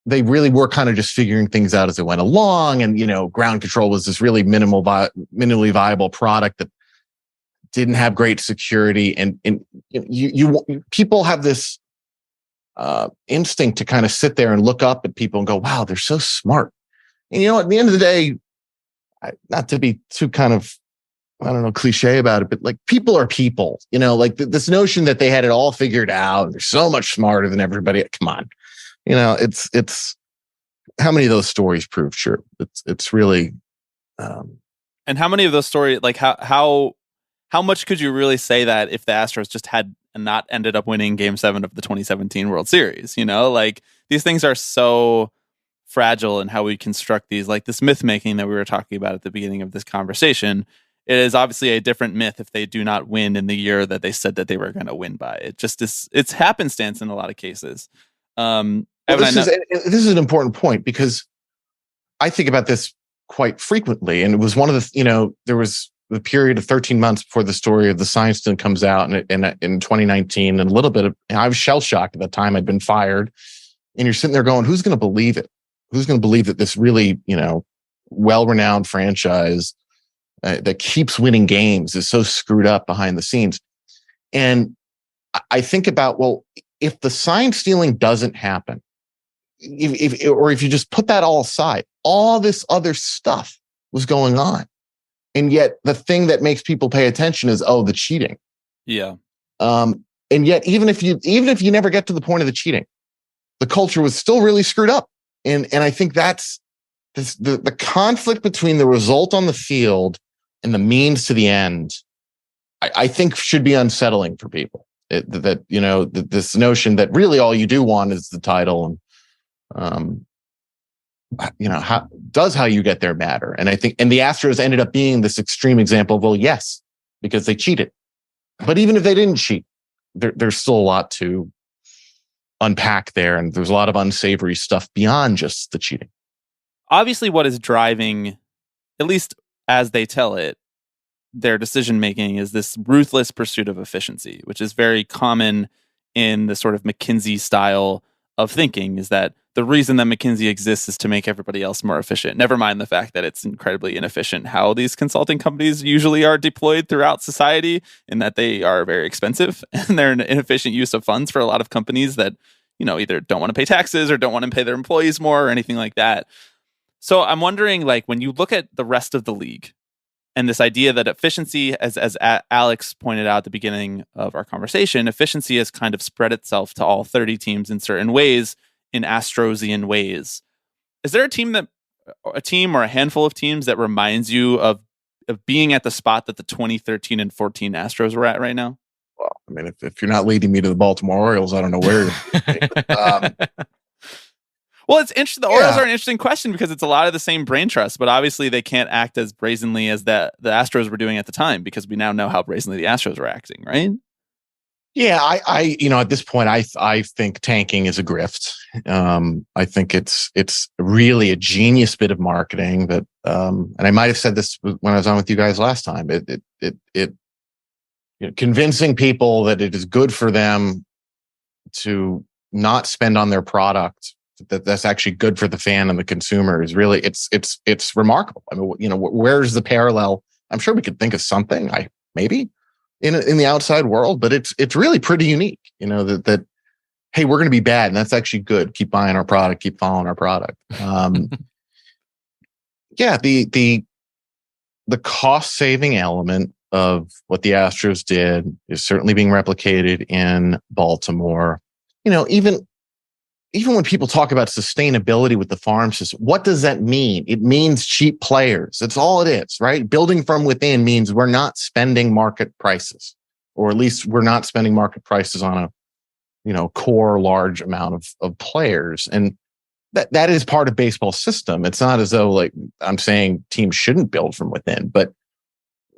they really were kind of just figuring things out as they went along. And, ground control was this really minimally viable product that didn't have great security. And people have this instinct to kind of sit there and look up at people and go, wow, they're so smart. And, at the end of the day, not to be too kind of, I don't know, cliche about it, but like, people are people, like this notion that they had it all figured out. They're so much smarter than everybody. Come on. It's how many of those stories prove true? It's really, and how many of those stories, like how much could you really say that if the Astros just had not ended up winning Game 7 of the 2017 World Series? Like, these things are so fragile in how we construct these, like this myth making that we were talking about at the beginning of this conversation. It is obviously a different myth if they do not win in the year that they said that they were going to win by. It just is, it's happenstance in a lot of cases. This is an important point because I think about this quite frequently. And it was one of the, there was the period of 13 months before the story of the science student comes out in 2019, and a little bit of, I was shell shocked at the time. I'd been fired, and you're sitting there going, who's going to believe it? Who's going to believe that this really, well-renowned franchise that keeps winning games is so screwed up behind the scenes? And I think about, well, if the sign stealing doesn't happen, if you just put that all aside, all this other stuff was going on. And yet the thing that makes people pay attention is, the cheating. Yeah. And yet, even if you never get to the point of the cheating, the culture was still really screwed up. And I think that's the conflict between the result on the field and the means to the end, I think should be unsettling for people. This notion that really all you do want is the title, and how you get there matter. And I think, and the Astros ended up being this extreme example of, well, yes, because they cheated. But even if they didn't cheat, there's still a lot to unpack there. And there's a lot of unsavory stuff beyond just the cheating. Obviously, what is driving, at least as they tell it, their decision-making is this ruthless pursuit of efficiency, which is very common in the sort of McKinsey style of thinking, is that the reason that McKinsey exists is to make everybody else more efficient. Never mind the fact that it's incredibly inefficient how these consulting companies usually are deployed throughout society, in that they are very expensive and they're an inefficient use of funds for a lot of companies that, either don't want to pay taxes or don't want to pay their employees more or anything like that. So I'm wondering, like, when you look at the rest of the league and this idea that efficiency, as Alex pointed out at the beginning of our conversation, efficiency has kind of spread itself to all 30 teams in certain ways, in Astrosian ways. Is there a team or a handful of teams that reminds you of being at the spot that the 2013 and 14 Astros were at right now? Well, I mean, if you're not leading me to the Baltimore Orioles, I don't know where. Well, it's interesting. The Orioles are an interesting question because it's a lot of the same brain trust, but obviously they can't act as brazenly as the Astros were doing at the time, because we now know how brazenly the Astros were acting, right? Yeah, I at this point, I think tanking is a grift. I think it's really a genius bit of marketing that, and I might have said this when I was on with you guys last time. It convincing people that it is good for them to not spend on their product, that's actually good for the fan and the consumer, is really, it's remarkable. I mean, where's the parallel? I'm sure we could think of something, maybe in the outside world, but it's really pretty unique. That hey, we're going to be bad, and that's actually good. Keep buying our product, keep following our product. Yeah, the cost saving element of what the Astros did is certainly being replicated in Baltimore. Even when people talk about sustainability with the farm system, what does that mean? It means cheap players. That's all it is, right? Building from within means we're not spending market prices, or at least we're not spending market prices on a core large amount of players. And that is part of baseball's system. It's not as though, like, I'm saying teams shouldn't build from within, but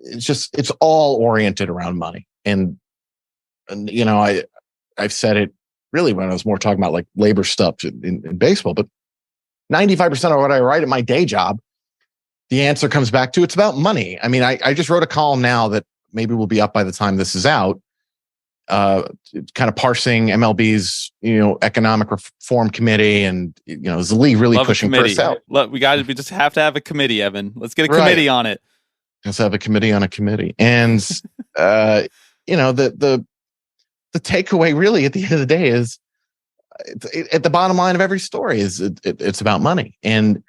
it's all oriented around money. And I've said it really when I was more talking about like labor stuff in baseball, but 95% of what I write at my day job, the answer comes back to it's about money. I mean, I just wrote a column now that maybe will be up by the time this is out, kind of parsing MLB's, economic reform committee, and, is the league really pushing for us out? We just have to have a committee, Evan. Let's get a committee on it. Let's have a committee on a committee. And, the takeaway really at the end of the day is at the bottom line of every story is it's about money. And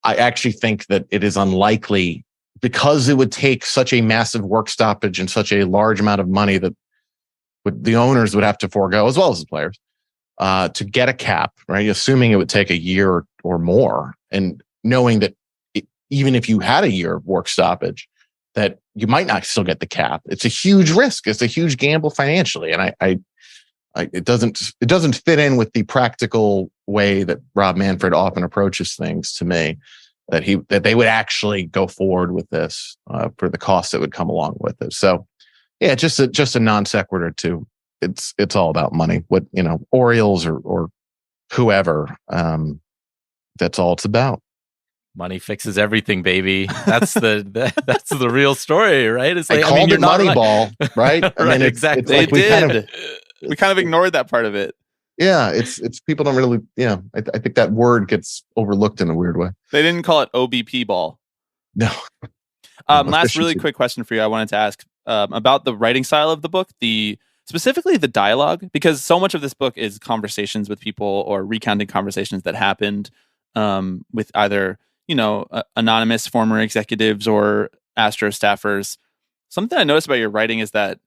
I actually think that it is unlikely, because it would take such a massive work stoppage and such a large amount of money that the owners would have to forego, as well as the players, to get a cap, right? Assuming it would take a year or more, and knowing that even if you had a year of work stoppage, that you might not still get the cap. It's a huge risk. It's a huge gamble financially. And it doesn't fit in with the practical way that Rob Manfred often approaches things to me, that they would actually go forward with this for the cost that would come along with it. So yeah, just a non sequitur too. It's all about money. What, Orioles or whoever, that's all it's about. Money fixes everything, baby. That's the real story, right? It's like, called it Moneyball, right? I mean, exactly. They did. We kind of ignored that part of it. Yeah, it's people don't really. Yeah, I think that word gets overlooked in a weird way. They didn't call it OBP ball. No. Last really quick question for you. I wanted to ask about the writing style of the book, specifically the dialogue, because so much of this book is conversations with people or recounting conversations that happened with either anonymous former executives or Astro staffers. Something I noticed about your writing is that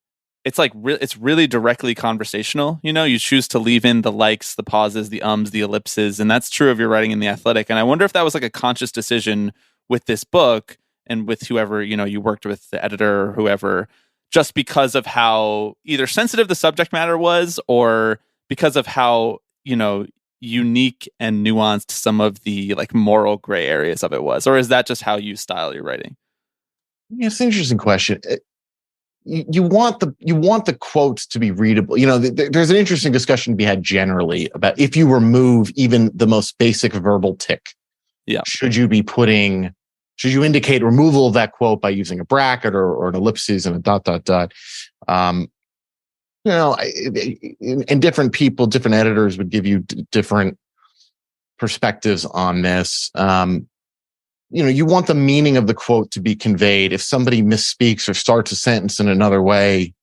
it's like it's really directly conversational. You choose to leave in the likes, the pauses, the ums, the ellipses, and that's true of your writing in The Athletic. And I wonder if that was like a conscious decision with this book and with whoever you worked with, the editor or whoever, just because of how either sensitive the subject matter was, or because of how unique and nuanced some of the like moral gray areas of it was, or is that just how you style your writing? Yeah, it's an interesting question. You want the quotes to be readable. There's an interesting discussion to be had generally about if you remove even the most basic verbal tick. Yeah, should you indicate removal of that quote by using a bracket or an ellipses and a ... And different people, different editors would give you different perspectives on this. You want the meaning of the quote to be conveyed. If somebody misspeaks or starts a sentence in another way,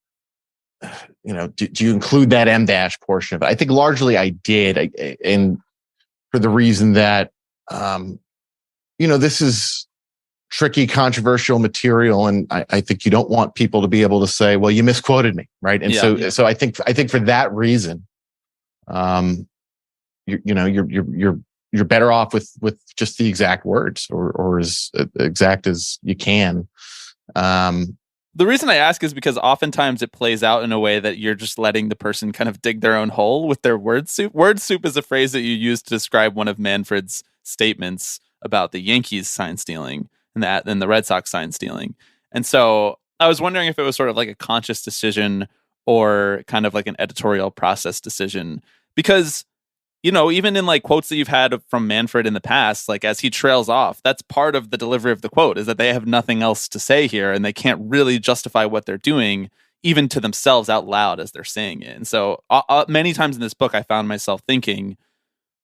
do you include that M dash portion of it? I think largely I did. And for the reason that, this is tricky, controversial material, and I think you don't want people to be able to say, "Well, you misquoted me," right? And so I think for that reason, you're better off with just the exact words or as exact as you can. The reason I ask is because oftentimes it plays out in a way that you're just letting the person kind of dig their own hole with their word soup. Word soup is a phrase that you use to describe one of Manfred's statements about the Yankees sign stealing and the Red Sox sign stealing. And so I was wondering if it was sort of like a conscious decision or kind of like an editorial process decision, because, even in like quotes that you've had from Manfred in the past, like as he trails off, that's part of the delivery of the quote, is that they have nothing else to say here and they can't really justify what they're doing, even to themselves out loud as they're saying it. And so many times in this book, I found myself thinking,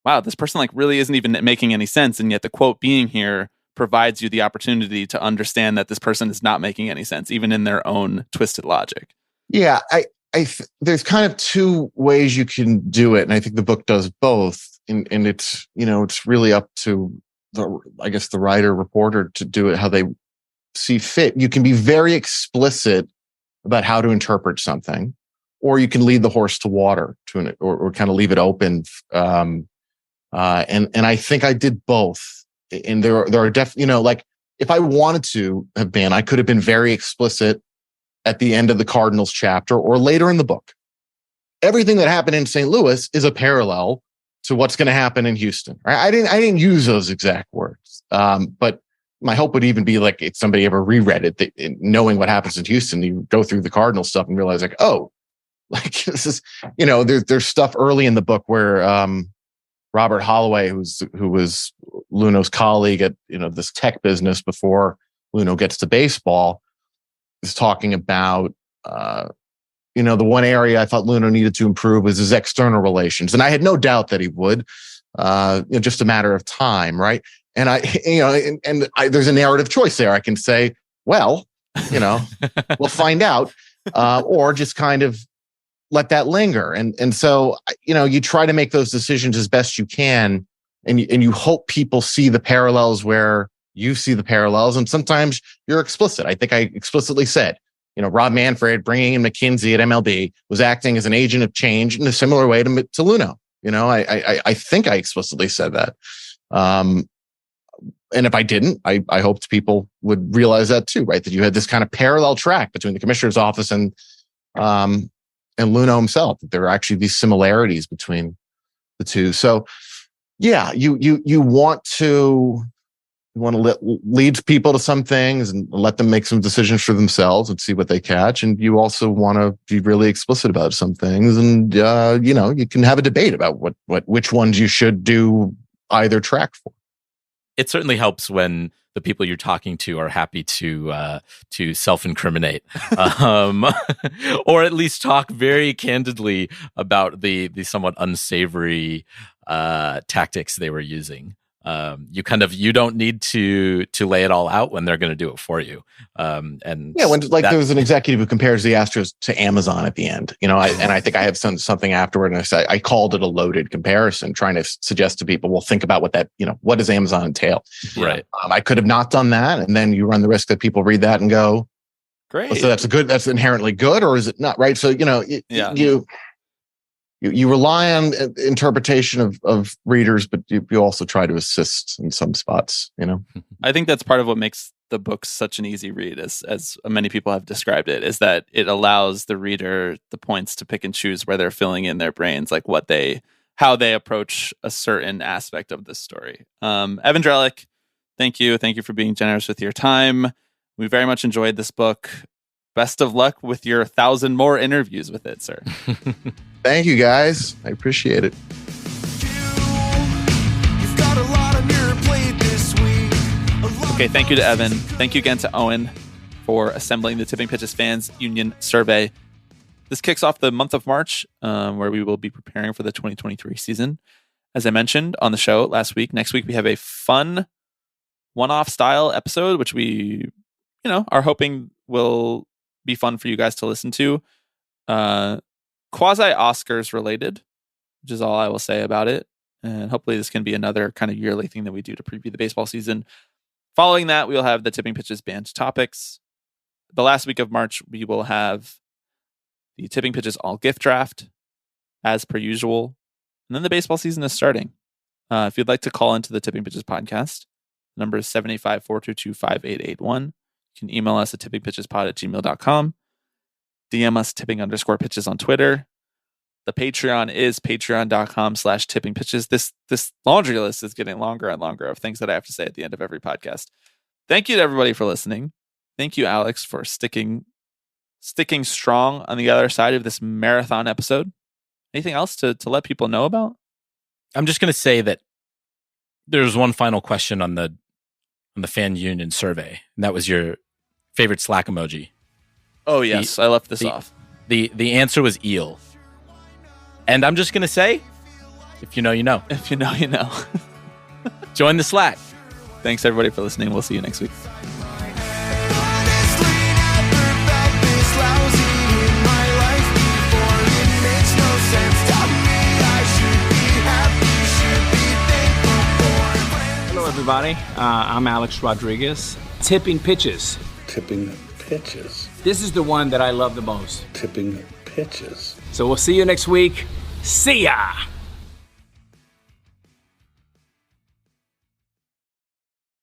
wow, this person like really isn't even making any sense. And yet the quote being here provides you the opportunity to understand that this person is not making any sense, even in their own twisted logic. Yeah, there's kind of two ways you can do it, and I think the book does both. And it's, it's really up to the writer reporter to do it how they see fit. You can be very explicit about how to interpret something, or you can lead the horse to water or kind of leave it open. And I think I did both. And there are definitely, like if I wanted to have been, I could have been very explicit at the end of the Cardinals chapter or later in the book. Everything that happened in St. Louis is a parallel to what's going to happen in Houston. Right? I didn't use those exact words. But my hope would even be like if somebody ever reread it, knowing what happens in Houston, you go through the Cardinals stuff and realize like, oh, like this is, there's stuff early in the book where Robert Holloway, who was Luno's colleague at this tech business before Luno gets to baseball, is talking about the one area I thought Luno needed to improve was his external relations, and I had no doubt that he would. Just a matter of time, right? And there's a narrative choice there. I can say, well, we'll find out, or just kind of let that linger. And so, you try to make those decisions as best you can, and you hope people see the parallels where you see the parallels. And sometimes you're explicit. I think I explicitly said, Rob Manfred bringing in McKinsey at MLB was acting as an agent of change in a similar way to Luno. I think I explicitly said that. And if I didn't, I hoped people would realize that too, right? That you had this kind of parallel track between the commissioner's office and Luno himself, that there are actually these similarities between the two. So yeah, you want to lead people to some things and let them make some decisions for themselves and see what they catch. And you also want to be really explicit about some things. And, you can have a debate about which ones you should do either track for. It certainly helps when the people you're talking to are happy to self-incriminate, or at least talk very candidly about the somewhat unsavory tactics they were using. You don't need to lay it all out when they're going to do it for you. And yeah, when there was an executive who compares the Astros to Amazon at the end, and I think I have something afterward, and I called it a loaded comparison, trying to suggest to people, well, think about what that, what does Amazon entail? Right. I could have not done that, and then you run the risk that people read that and go, great. Well, so that's inherently good, or is it not? Right. So you rely on interpretation of readers, but you also try to assist in some spots, I think that's part of what makes the book such an easy read, as many people have described it, is that it allows the reader the points to pick and choose where they're filling in their brains, like how they approach a certain aspect of this story. Evan Drellich, thank you for being generous with your time. We very much enjoyed this book. Best of luck with your 1,000 more interviews with it, sir. Thank you, guys. I appreciate it. Okay, thank you to Evan. Thank you again to Owen for assembling the Tipping Pitches Fans Union survey. This kicks off the month of March, where we will be preparing for the 2023 season. As I mentioned on the show last week, next week we have a fun one-off style episode, which we, are hoping will be fun for you guys to listen to. Quasi-Oscars related, which is all I will say about it. And hopefully this can be another kind of yearly thing that we do to preview the baseball season. Following that, we'll have the Tipping Pitches Band Topics. The last week of March, we will have the Tipping Pitches All Gift Draft, as per usual. And then the baseball season is starting. If you'd like to call into the Tipping Pitches podcast, the number is 785-422-5881. You can email us at tippingpitchespod@gmail.com. DM us tipping_pitches on Twitter. The Patreon is patreon.com/tippingpitches. This laundry list is getting longer and longer of things that I have to say at the end of every podcast. Thank you to everybody for listening. Thank you, Alex, for sticking strong on the other side of this marathon episode. Anything else to let people know about? I'm just going to say that there's one final question on the fan union survey, and that was your favorite Slack emoji. Oh, yes. I left this off. The answer was eel. And I'm just going to say, if you know, you know. If you know, you know. Join the Slack. Thanks, everybody, for listening. We'll see you next week. Hello, everybody. I'm Alex Rodriguez. Tipping pitches. Tipping pitches. This is the one that I love the most. Tipping pitches. So we'll see you next week. See ya!